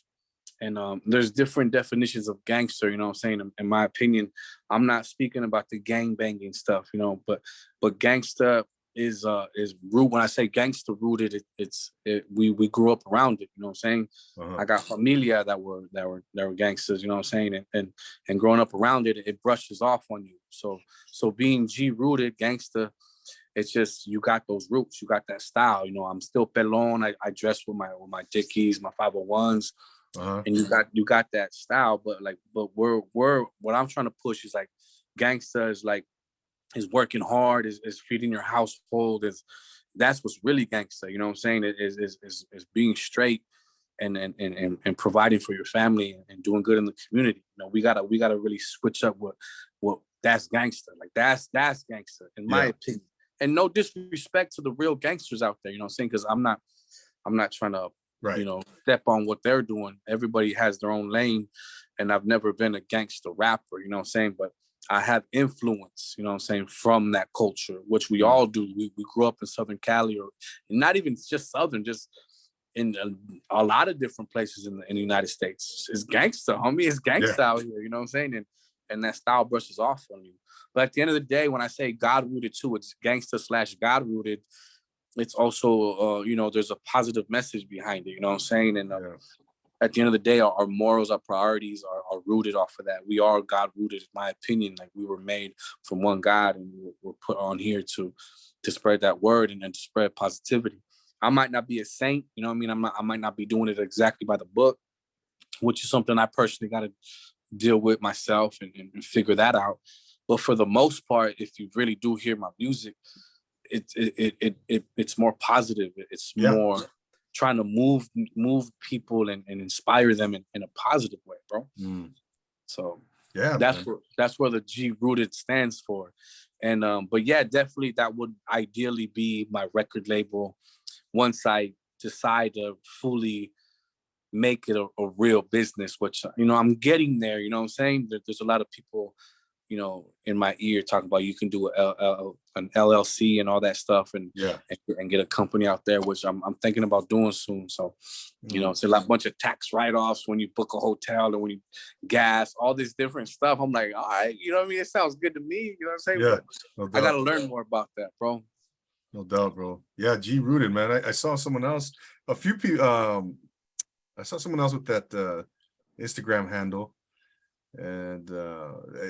And there's different definitions of gangster, you know what I'm saying? In my opinion, I'm not speaking about the gang banging stuff, you know, but gangster root. When I say gangster rooted, we grew up around it. You know what I'm saying? I got familia that were gangsters. You know what I'm saying? And growing up around it, it brushes off on you. So being G rooted gangster, it's just you got those roots, you got that style. You know, I'm still pelon. I dress with my Dickies, my 501s, and you got that style. But we're what I'm trying to push is like gangster is like is working hard, is feeding your household, that's what's really gangster. You know what I'm saying? Is being straight and providing for your family and doing good in the community. You know, we gotta really switch up what that's gangster. Like that's gangster in my opinion. And no disrespect to the real gangsters out there, you know what I'm saying? Because I'm not trying to you know, step on what they're doing. Everybody has their own lane, and I've never been a gangster rapper, you know what I'm saying? But I have influence, you know what I'm saying, from that culture, which we all do. We grew up in Southern Cali, or not even just Southern, just in a lot of different places in the United States. It's gangster, homie. It's gangster out here, you know what I'm saying? And that style brushes off on you. But at the end of the day, when I say God rooted too, it's gangster / God rooted. It's also, you know, there's a positive message behind it, you know what I'm saying? And at the end of the day, our morals, our priorities are rooted off of that. We are God rooted, in my opinion. Like we were made from one God, and we're put on here to spread that word and to spread positivity. I might not be a saint, you know what I mean? I might not be doing it exactly by the book, which is something I personally got to deal with myself and figure that out. But for the most part, if you really do hear my music, it's more positive. It's more trying to move people and inspire them in a positive way, bro. So that's where the G rooted stands for. And but yeah, definitely that would ideally be my record label once I decide to fully make it a real business, which, you know, I'm getting there, you know what I'm saying? There's a lot of people, you know, in my ear talking about you can do an LLC and all that stuff and get a company out there, which I'm thinking about doing soon. So, you know, it's a bunch of tax write-offs when you book a hotel and when you gas, all this different stuff. I'm like, all right, you know what I mean? It sounds good to me, you know what I'm saying? Yeah, but I got to learn more about that, bro. No doubt, bro. Yeah, G rooted, man. I saw someone else, a few people, I saw someone else with that Instagram handle. And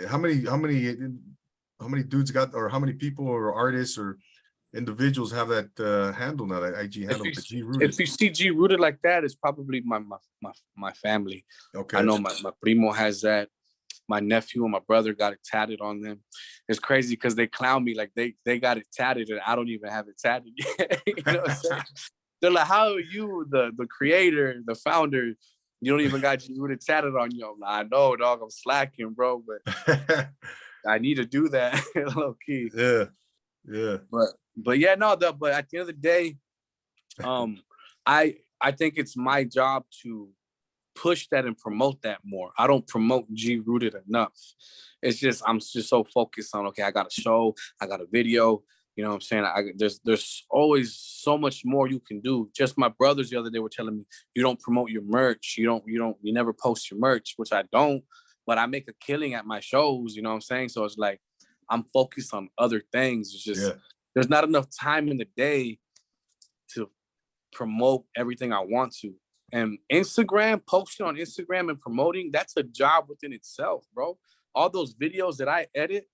how many dudes got, or how many people or artists or individuals have that handle now, that IG handle, the G rooted? If you see G rooted like that, it's probably my family. Okay. I know my primo has that. My nephew and my brother got it tatted on them. It's crazy because they clown me like they got it tatted and I don't even have it tatted yet. You know what I'm saying? They're like, how are you, the creator, the founder, you don't even got G rooted tatted on you? I'm like, I know, dog, I'm slacking, bro, but I need to do that, low key. Yeah. But yeah, no, but at the end of the day, I think it's my job to push that and promote that more. I don't promote G rooted enough. It's just I'm just so focused on, okay, I got a show, I got a video, you know what I'm saying? There's always so much more you can do. Just my brothers the other day were telling me, you don't promote your merch, you never post your merch, which I don't, but I make a killing at my shows, you know what I'm saying? So it's like I'm focused on other things. It's just there's not enough time in the day to promote everything I want to. And Instagram, posting on Instagram and promoting, that's a job within itself, bro. All those videos that I edit,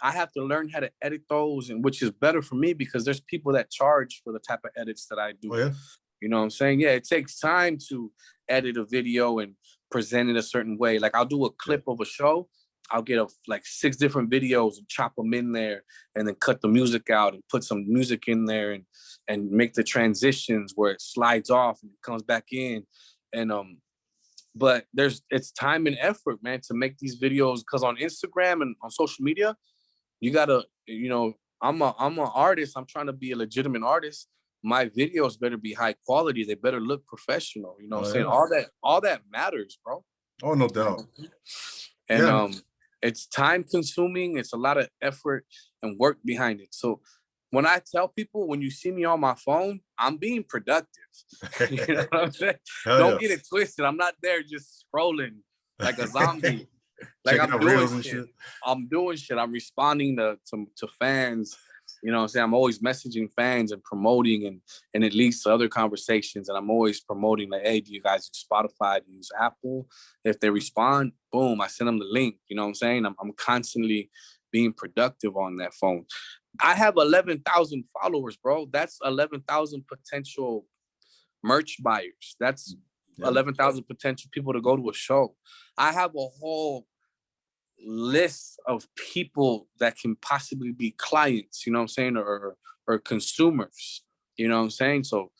I have to learn how to edit those, and which is better for me because there's people that charge for the type of edits that I do. Oh, yeah? You know what I'm saying? Yeah, it takes time to edit a video and present it a certain way. Like I'll do a clip of a show. I'll get like 6 different videos and chop them in there and then cut the music out and put some music in there and make the transitions where it slides off and it comes back in. And but it's time and effort, man, to make these videos, because on Instagram and on social media, you gotta, you know, I'm an artist. I'm trying to be a legitimate artist. My videos better be high quality. They better look professional. You know what I'm saying? All that matters, bro. Oh, no doubt. And it's time consuming. It's a lot of effort and work behind it. So when I tell people, when you see me on my phone, I'm being productive. You know what I'm saying? Don't get it twisted. I'm not there just scrolling like a zombie. Like I'm doing shit. I'm responding to fans. You know what I'm saying? I'm always messaging fans and promoting, and it leads to other conversations. And I'm always promoting like, hey, do you guys use Spotify? Do you use Apple? If they respond, boom, I send them the link. You know what I'm saying? I'm constantly being productive on that phone. I have 11,000 followers, bro. That's 11,000 potential merch buyers. That's 11,000 potential people to go to a show. I have a whole list of people that can possibly be clients, you know what I'm saying, or consumers, you know what I'm saying? So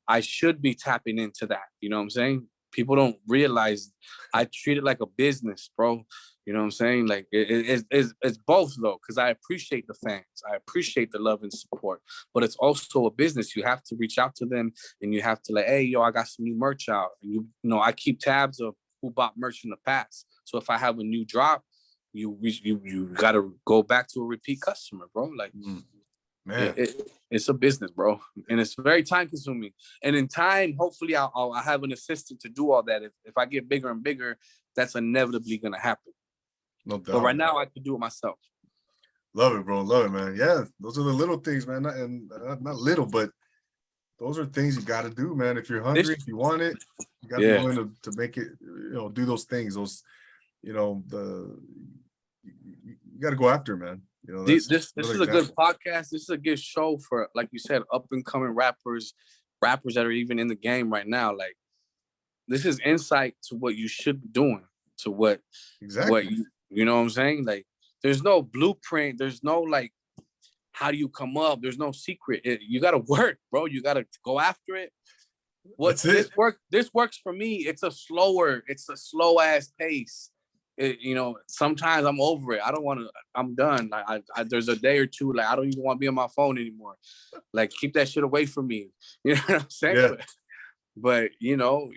I should be tapping into that, you know what I'm saying? People don't realize I treat it like a business, bro. You know what I'm saying? Like it's both though, because I appreciate the fans. I appreciate the love and support, but it's also a business. You have to reach out to them and you have to like, hey, yo, I got some new merch out. And you know, I keep tabs of who bought merch in the past. So if I have a new drop, you got to go back to a repeat customer, bro. Like, man, it's a business, bro, and it's very time consuming. And in time, hopefully, I'll have an assistant to do all that. If I get bigger and bigger, that's inevitably gonna happen. No doubt. But right now, I can do it myself. Love it, bro. Love it, man. Yeah, those are the little things, man. Not little, but those are things you got to do, man. If you're hungry, if you want it, you got to be willing to make it. You know, do those things. Those, you know, you got to go after it, man. You know, this is a good podcast. This is a good show for, like you said, up and coming rappers that are even in the game right now. Like, this is insight to what you should be doing, to what you know what I'm saying? Like, there's no blueprint. There's no like, how do you come up? There's no secret. You got to work, bro. You got to go after it. This works for me. It's a slow ass pace. You know, sometimes I'm over it. I don't want to. I'm done. Like, there's a day or two. Like, I don't even want to be on my phone anymore. Like, keep that shit away from me. You know what I'm saying? Yeah. But you know,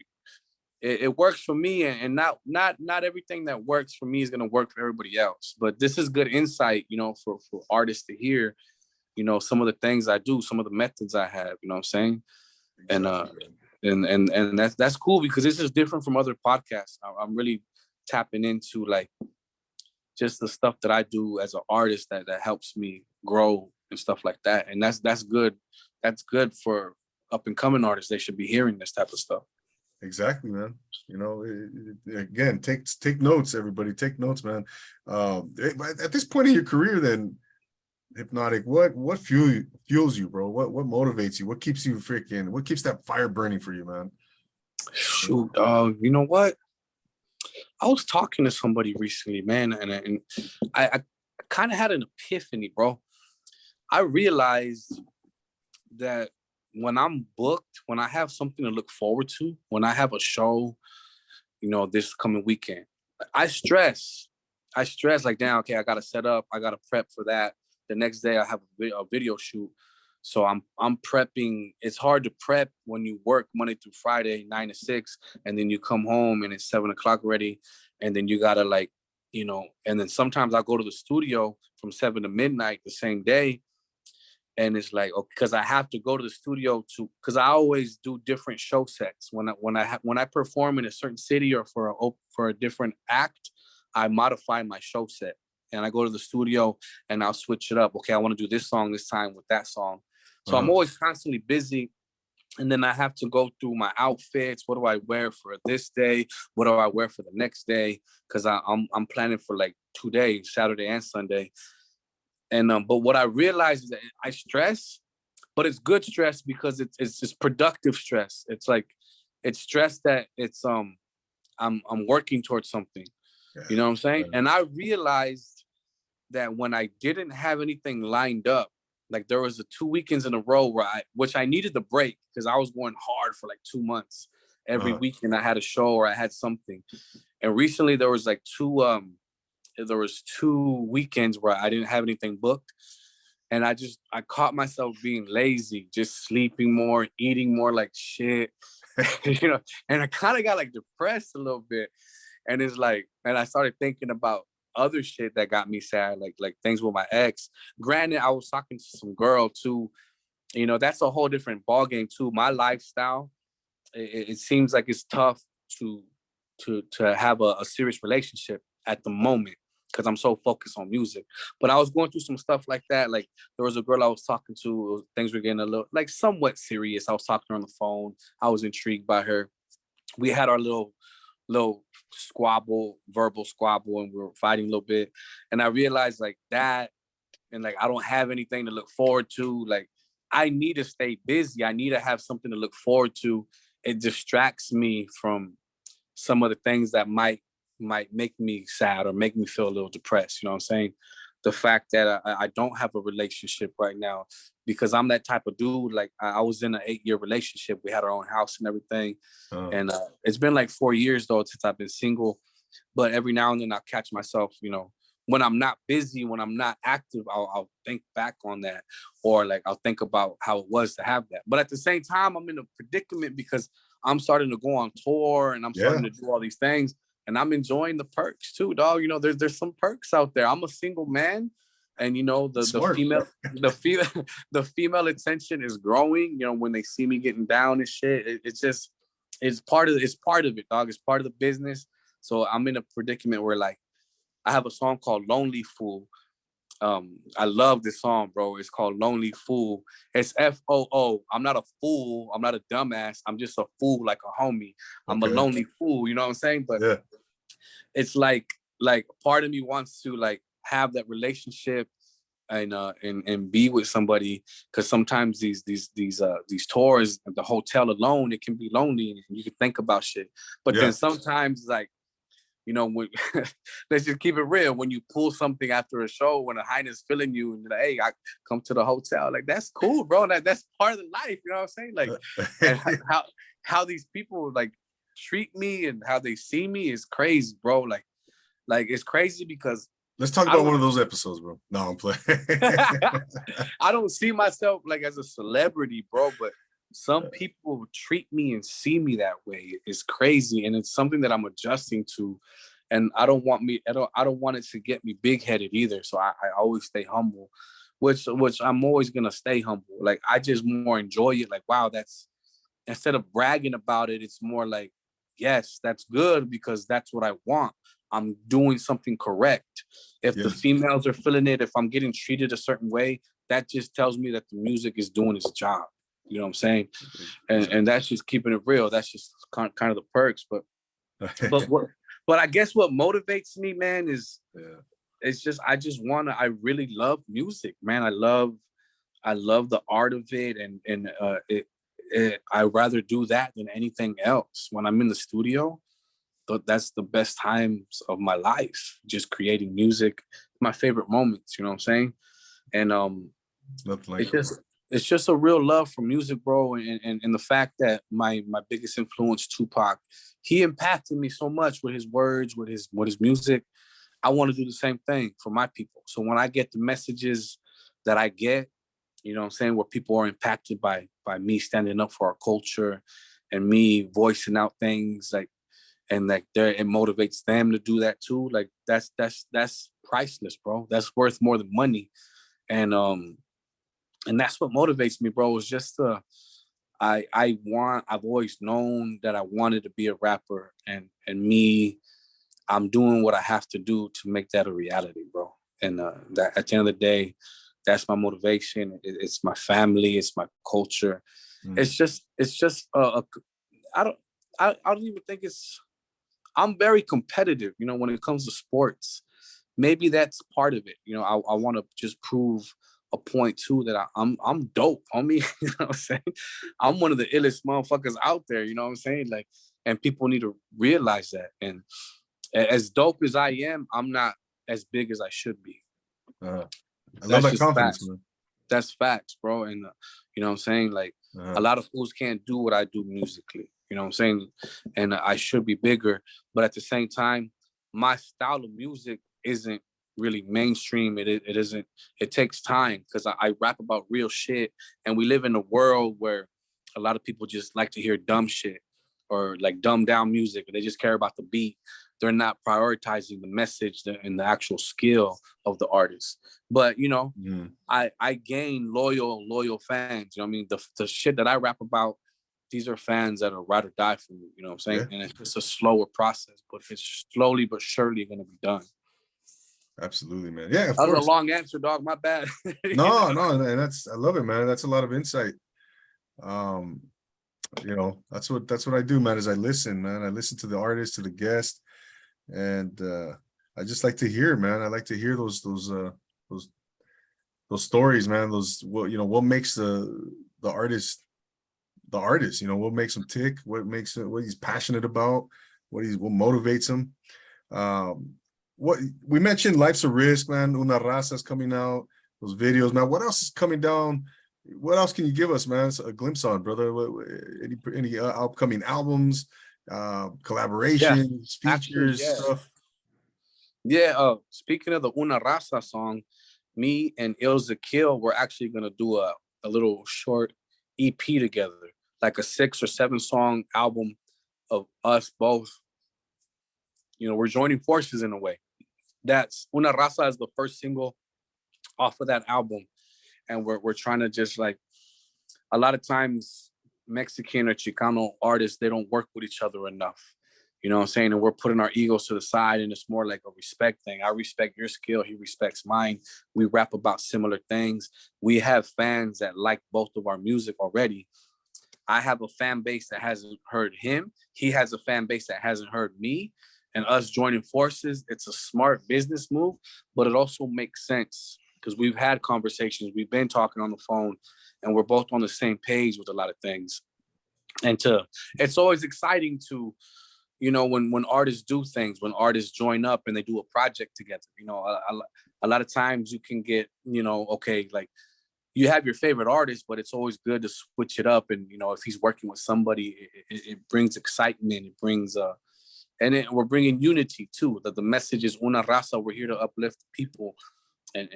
it works for me, and not everything that works for me is gonna work for everybody else. But this is good insight, you know, for artists to hear. You know, some of the things I do, some of the methods I have. You know what I'm saying? Exactly. And that's cool, because this is different from other podcasts. I'm really tapping into like just the stuff that I do as an artist that helps me grow and stuff like that. And that's good. That's good for up and coming artists. They should be hearing this type of stuff. Exactly, man. You know, again, take notes, everybody. Take notes, man. At this point in your career, then, Hypnotic, what fuels you, bro? What motivates you? What keeps you freaking? What keeps that fire burning for you, man? Shoot, you know what? I was talking to somebody recently, man, and I kind of had an epiphany, bro. I realized that when I'm booked, when I have something to look forward to, when I have a show, you know, this coming weekend, I stress like, damn, okay, I got to set up, I got to prep for that. The next day I have a video shoot. So I'm prepping. It's hard to prep when you work Monday through Friday, 9 to 6, and then you come home and it's 7 o'clock already. And then you gotta, like, you know, and then sometimes I go to the studio from 7 to midnight the same day. And it's like, okay, because I have to go to the studio because I always do different show sets. When I perform in a certain city or for a different act, I modify my show set. And I go to the studio and I'll switch it up. Okay, I want to do this song this time with that song. So I'm always constantly busy. And then I have to go through my outfits. What do I wear for this day? What do I wear for the next day? Because I'm planning for like 2 days, Saturday and Sunday. And but what I realized is that I stress, but it's good stress because it's just productive stress. It's like, it's stress that it's I'm working towards something. You know what I'm saying? And I realized that when I didn't have anything lined up, like there was 2 weekends in a row which I needed the break because I was going hard for like 2 months. Every weekend I had a show or I had something. And recently there was like two weekends where I didn't have anything booked. And I caught myself being lazy, just sleeping more, eating more like shit, you know, and I kind of got like depressed a little bit. And it's like, and I started thinking about other shit that got me sad, like things with my ex. Granted, I was talking to some girl too. You know, that's a whole different ball game too. My lifestyle, it seems like it's tough to have a serious relationship at the moment because I'm so focused on music. But I was going through some stuff like that. Like there was a girl I was talking to, things were getting a little like somewhat serious. I was talking to her on the phone. I was intrigued by her. We had our little squabble, verbal squabble, and we were fighting a little bit. And I realized like that, and like I don't have anything to look forward to. Like I need to stay busy. I need to have something to look forward to. It distracts me from some of the things that might make me sad or make me feel a little depressed. You know what I'm saying? The fact that I don't have a relationship right now, because I'm that type of dude. Like I was in an 8-year relationship. We had our own house and everything. Oh. And it's been like 4 years though since I've been single. But every now and then I catch myself, you know, when I'm not busy, when I'm not active, I'll think back on that, or like I'll think about how it was to have that. But at the same time, I'm in a predicament because I'm starting to go on tour and I'm starting to do all these things, and I'm enjoying the perks too, dog. You know, there's some perks out there. I'm a single man, and you know the female attention is growing. You know, when they see me getting down and shit, it's part of it, dog. It's part of the business. So I'm in a predicament where like I have a song called Lonely Fool. I love this song, bro. It's called Lonely Fool. It's FOO. I'm not a fool. I'm not a dumbass. I'm just a fool, like a homie. I'm a lonely fool. You know what I'm saying? But it's like part of me wants to like have that relationship and be with somebody, because sometimes these tours, the hotel alone, it can be lonely and you can think about shit. But then sometimes like, you know, when let's just keep it real. When you pull something after a show, when a highness feeling you, and you're like, hey, I come to the hotel, like that's cool, bro. That's part of the life. You know what I'm saying? Like, and how these people like treat me and how they see me is crazy, bro. Like it's crazy because let's talk about one of those episodes, bro. No, I'm playing. I don't see myself like as a celebrity, bro, but some people treat me and see me that way. It's crazy, and it's something that I'm adjusting to. And I don't want it to get me big headed either. So I always stay humble, which I'm always gonna stay humble. Like I just more enjoy it. Like wow, that's, instead of bragging about it, it's more like, yes, that's good because that's what I want. I'm doing something correct. If the females are feeling it, if I'm getting treated a certain way, that just tells me that the music is doing its job. You know what I'm saying? And that's just keeping it real. That's just kind of the perks. But I guess what motivates me, man, is it's just I really love music, man. I love the art of it, and I rather do that than anything else. When I'm in the studio, that's the best times of my life. Just creating music, my favorite moments. You know what I'm saying? And it's just a real love for music, bro. And the fact that my biggest influence, Tupac, he impacted me so much with his words, with his music. I want to do the same thing for my people. So when I get the messages that I get, you know what I'm saying, where people are impacted by me standing up for our culture and me voicing out things like, and like it motivates them to do that too. Like that's priceless, bro. That's worth more than money. And that's what motivates me, bro. Is just I've always known that I wanted to be a rapper, and I'm doing what I have to do to make that a reality, bro. And that at the end of the day, that's my motivation. It's my family. It's my culture. It's just I don't even think it's. I'm very competitive, you know, when it comes to sports. Maybe that's part of it. You know, I want to just prove a point too that I'm dope, homie. You know what I'm saying? I'm one of the illest motherfuckers out there. You know what I'm saying? Like, and people need to realize that. And as dope as I am, I'm not as big as I should be. I love that confidence, facts. man. That's facts, bro. And you know what I'm saying? Like a lot of fools can't do what I do musically. You know what I'm saying? And I should be bigger, but at the same time, my style of music isn't really mainstream. It isn't. It takes time because I rap about real shit, and we live in a world where a lot of people just like to hear dumb shit or like dumbed down music, and they just care about the beat. They're not prioritizing the message and the actual skill of the artist. But you know, I gain loyal fans. You know what I mean? The shit that I rap about, these are fans that are ride or die for me. You know what I'm saying? And it's just a slower process, but it's slowly but surely going to be done. Absolutely, man. Yeah, of That was a course. long answer, dog. My bad. No, no, and I love it, man. That's a lot of insight. Um, that's what I do, man, is I listen, man. I listen to the artist, to the guest, and I just like to hear, man. I like to hear those stories, man. What makes the artist the artist, what makes him tick, what he's passionate about, what motivates him. What we mentioned, Life's a Risk, man. Una Raza's coming out, those videos, man. What else is coming down? What else can you give us, man? A glimpse on, brother. Any upcoming albums, Yeah, collaborations, actually, features, yeah. stuff? Yeah, speaking of the Una Raza song, me and Ilza Kill, we're actually gonna do a little short EP together, like a 6 or 7 song album of us both. We're joining forces in a way. That's Una Raza is the first single off of that album, and we're trying to just like, a lot of times Mexican or Chicano artists, they don't work with each other enough. You know what I'm saying? And we're putting our egos to the side, and it's more like a respect thing. I respect your skill. He respects mine. We rap about similar things. We have fans that like both of our music already. I have a fan base that hasn't heard him. He has a fan base that hasn't heard me. And us joining forces, it's a smart business move, but it also makes sense because we've had conversations. We've been talking on the phone, and we're both on the same page with a lot of things. And it's always exciting to, when artists do things, when artists join up and they do a project together. A lot of times you can get, okay, like you have your favorite artist, but it's always good to switch it up. And if he's working with somebody, it brings excitement. It brings we're bringing unity too. That the message is Una Raza. We're here to uplift people and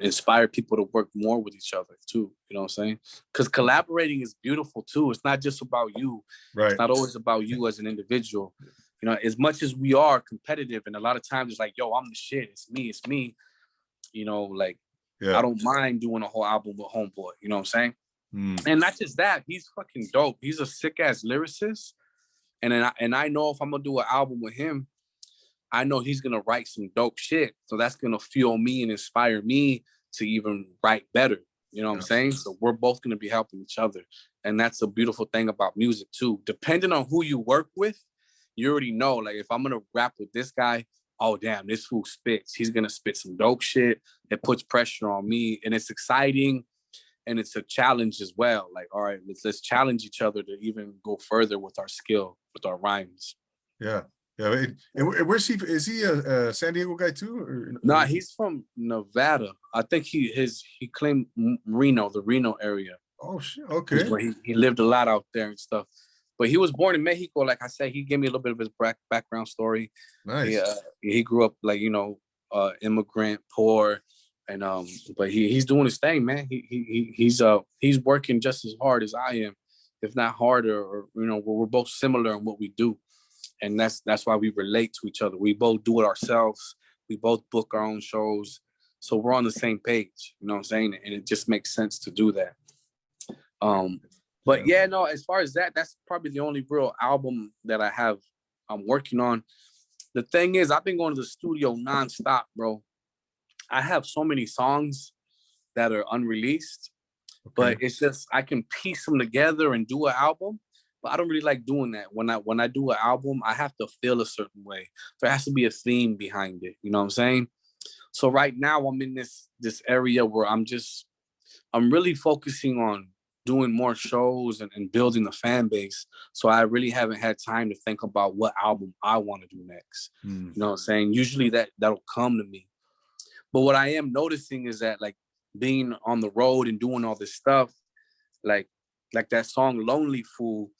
inspire people to work more with each other too. You know what I'm saying? Because collaborating is beautiful too. It's not just about you. Right. It's not always about you as an individual. As much as we are competitive, and a lot of times it's like, yo, I'm the shit. It's me. Yeah. I don't mind doing a whole album with Homeboy. You know what I'm saying? Mm. And not just that, he's fucking dope. He's a sick ass lyricist. And I know if I'm gonna do an album with him, I know he's gonna write some dope shit. So that's gonna fuel me and inspire me to even write better. You know what I'm saying? So we're both gonna be helping each other. And that's a beautiful thing about music too. Depending on who you work with, you already know, like if I'm gonna rap with this guy, oh damn, this fool spits. He's gonna spit some dope shit. It puts pressure on me, and it's exciting, and it's a challenge as well. Like, all right, let's challenge each other to even go further with our skill, with our rhymes. Yeah. And where's he? Is he a San Diego guy too? Nah, he's from Nevada. I think he claimed Reno, the Reno area. Oh shit. Okay. Where he lived a lot out there and stuff. But he was born in Mexico. Like I said, he gave me a little bit of his background story. Nice. He grew up like, immigrant, poor, and but he's doing his thing, man. He's working just as hard as I am, if not harder. Or we're both similar in what we do, and that's why we relate to each other. We both do it ourselves. We both book our own shows, so we're on the same page. You know what I'm saying? And it just makes sense to do that. But yeah, no, as far as that's probably the only real album that I'm working on. The thing is, I've been going to the studio nonstop, bro. I have so many songs that are unreleased, but it's just, I can piece them together and do an album, but I don't really like doing that. When I do an album, I have to feel a certain way. There has to be a theme behind it. You know what I'm saying? So right now I'm in this area where I'm really focusing on doing more shows and building the fan base. So I really haven't had time to think about what album I want to do next. You know what I'm saying? Usually that'll come to me. But what I am noticing is that, like, being on the road and doing all this stuff, like that song Lonely Fool,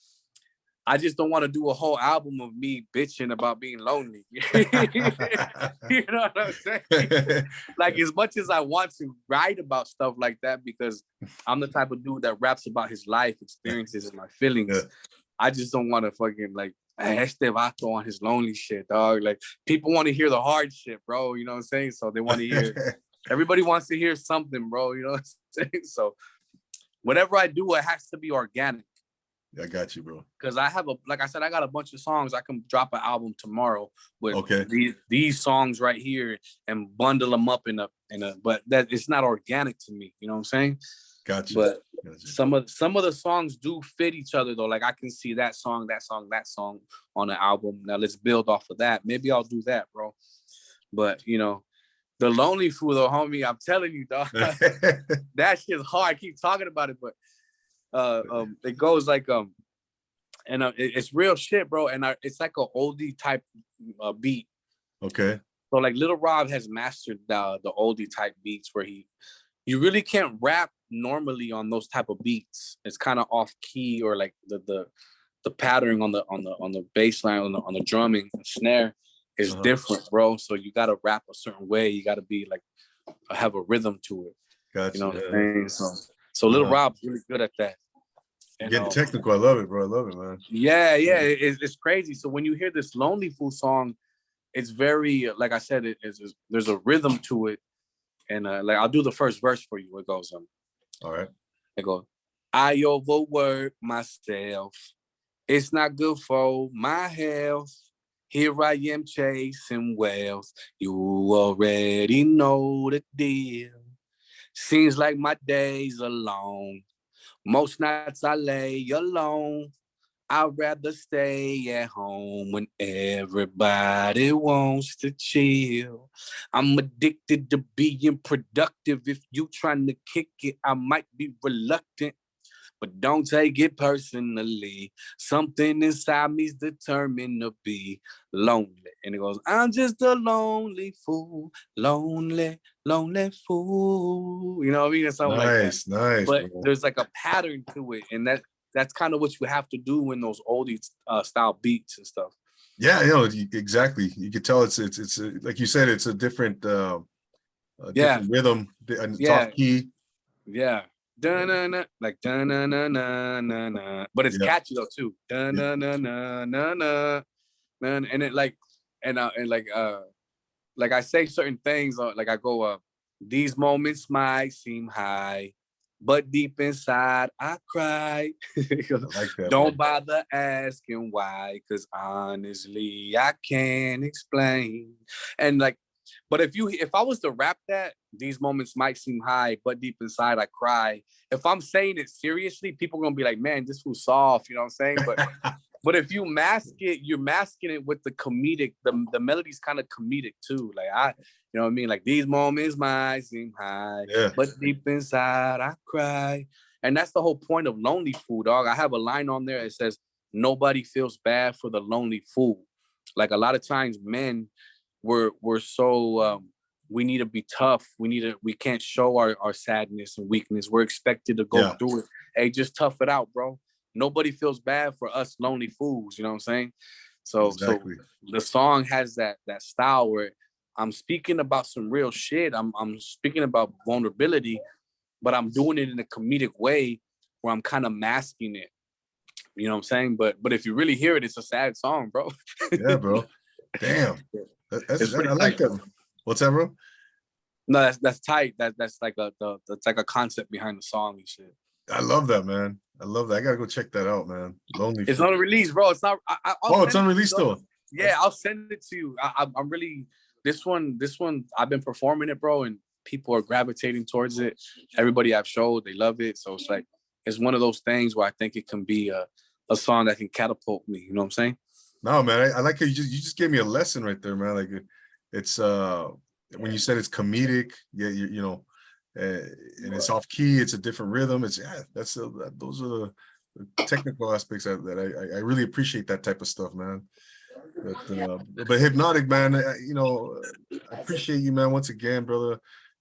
I just don't want to do a whole album of me bitching about being lonely. You know what I'm saying? Like, as much as I want to write about stuff like that, because I'm the type of dude that raps about his life experiences and my feelings, I just don't want to fucking like, este vato on his lonely shit, dog. Like, people want to hear the hard shit, bro. You know what I'm saying? So they want to hear, everybody wants to hear something, bro. You know what I'm saying? So whatever I do, it has to be organic. I got you, bro. Because I have like I said, I got a bunch of songs. I can drop an album tomorrow with Okay. these songs right here and bundle them up but that it's not organic to me. You know what I'm saying? Gotcha. But Gotcha. some of the songs do fit each other though. Like I can see that song on the album. Now let's build off of that. Maybe I'll do that, bro. But you know, the Lonely Fool though, homie, I'm telling you, dog. That shit's hard. I keep talking about it, but it goes like and it's real shit, bro. And it's like a oldie type beat. Okay. So like Little Rob has mastered the oldie type beats where you really can't rap normally on those type of beats. It's kind of off key, or like the pattern on the bass line, on the drumming and snare is different, bro. So you gotta rap a certain way. You gotta be like have a rhythm to it. Gotcha. You know what I'm saying? So Little Rob's really good at that. And, getting technical. I love it, bro. I love it, man. Yeah. It's crazy. So when you hear this Lonely Fool song, it's very, like I said, there's a rhythm to it. And like I'll do the first verse for you. It goes, all right. It goes, I overwork myself. It's not good for my health. Here I am chasing wealth. You already know the deal. Seems like my days are long. Most nights I lay alone. I'd rather stay at home when everybody wants to chill. I'm addicted to being productive. If you trying to kick it, I might be reluctant. But don't take it personally. Something inside me's determined to be lonely. And it goes, I'm just a lonely fool. Lonely, lonely fool. You know what I mean? Or something like that. Nice. But bro. there's like a pattern to it. And that's kind of what you have to do in those oldie style beats and stuff. Yeah, exactly. You could tell it's like you said, it's a different different rhythm and it's off key. Yeah. Da-na-na, like da-na-na-na-na-na. But it's catchy though too. Da-na-na-na-na-na. And it like and like I say certain things, like I go these moments might seem high, but deep inside I cry. I like that, Don't bother asking why, because honestly I can't explain. And like, but if I was to rap that, these moments might seem high, but deep inside I cry. If I'm saying it seriously, people are gonna be like, man, this was soft, you know what I'm saying? But if you mask it, you're masking it with the comedic, the melody's kind of comedic too. Like you know what I mean? Like these moments might seem high, but deep inside I cry. And that's the whole point of Lonely Fool, dog. I have a line on there that says, nobody feels bad for the lonely fool. Like a lot of times men, we're so we need to be tough. We can't show our sadness and weakness. We're expected to go through it. Hey, just tough it out, bro. Nobody feels bad for us lonely fools. You know what I'm saying? So the song has that style where I'm speaking about some real shit. I'm speaking about vulnerability, but I'm doing it in a comedic way where I'm kind of masking it. You know what I'm saying? But if you really hear it, it's a sad song, bro. Yeah, bro. Damn. I like that. What's that, bro? No, that's tight. That's like that's like a concept behind the song and shit. I love that, man. I love that. I gotta go check that out, man. Lonely. It's on release, bro. It's not. It's unreleased still. Yeah, I'll send it to you. I'm really this one. I've been performing it, bro, and people are gravitating towards it. Everybody I've showed, they love it. So it's like it's one of those things where I think it can be a song that can catapult me. You know what I'm saying? No, man. I like how you just gave me a lesson right there, man. Like it's when you said it's comedic, you know. And it's off key. It's a different rhythm. Those are the technical aspects that I really appreciate that type of stuff, man. But Hypnotic, man, I appreciate you, man. Once again, brother.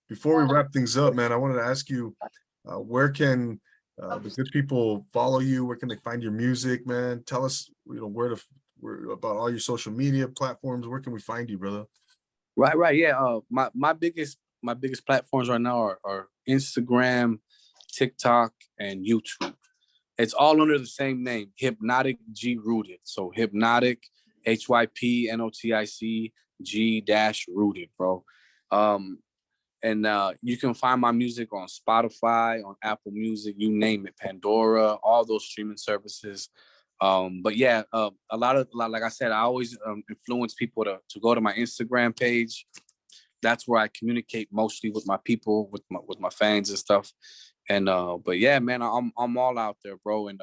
Before we wrap things up, man, I wanted to ask you, where can the good people follow you? Where can they find your music, man? Tell us, where about all your social media platforms. Where can we find you, brother? Right. Yeah. My biggest platforms right now are Instagram, TikTok, and YouTube. It's all under the same name, Hypnotic G Rooted. So Hypnotic, HYPNOTIC G-Rooted, bro. And you can find my music on Spotify, on Apple Music, you name it, Pandora, all those streaming services. But yeah, like I said, I always influence people to go to my Instagram page. That's where I communicate mostly with my people, with my fans and stuff. And but yeah, man, I'm all out there, bro. And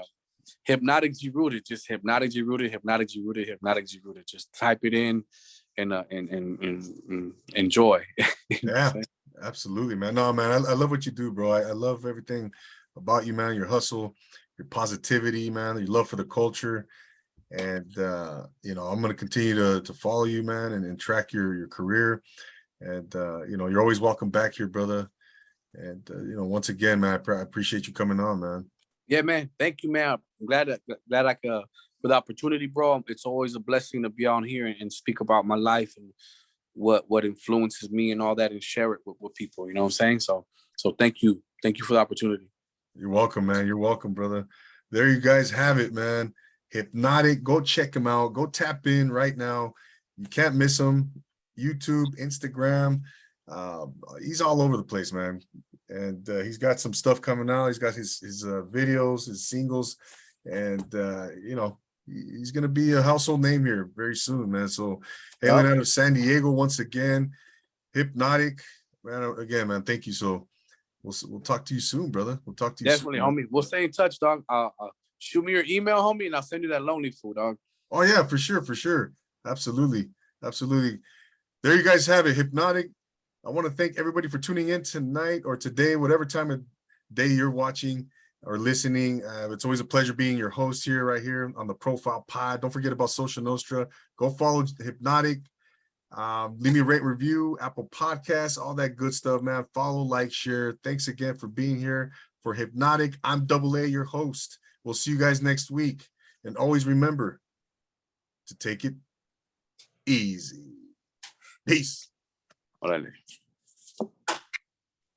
Hypnotic G Rooted, just Hypnotic G Rooted, Hypnotic G Rooted, Hypnotic G Rooted. Just type it in and enjoy. You know what I'm Yeah, saying? absolutely, man. No, man, I love what you do, bro. I love everything about you, man. Your hustle, your positivity, man, your love for the culture. And you know, I'm gonna continue to follow you, man, and track your career. And you know, you're always welcome back here, brother. And you know, once again, man, I appreciate you coming on, man. Yeah, man. Thank you, man. I'm glad I could for the opportunity, bro. It's always a blessing to be on here and speak about my life and what influences me and all that, and share it with people. You know what I'm saying? So thank you for the opportunity. You're welcome, man. You're welcome, brother. There you guys have it, man. Hypnotic. Go check him out. Go tap in right now. You can't miss him. YouTube, Instagram. He's all over the place, man. And he's got some stuff coming out. He's got his videos, his singles, and you know, he's gonna be a household name here very soon, man. So hailing out of San Diego once again, Hypnotic, man. Again, man, thank you. So we'll talk to you soon, brother. We'll talk to you Definitely, soon, homie. We'll stay in touch, dog. Shoot me your email, homie, and I'll send you that lonely food, dog. Oh yeah, for sure. Absolutely. There you guys have it, Hypnotic. I want to thank everybody for tuning in tonight or today, whatever time of day you're watching or listening. It's always a pleasure being your host here, right here on the Profile Pod. Don't forget about Social Nostra. Go follow Hypnotic. Leave me a rate, review, Apple Podcasts, all that good stuff, man. Follow, like, share. Thanks again for being here. For Hypnotic, I'm Double A, your host. We'll see you guys next week. And always remember to take it easy. Peace. Órale.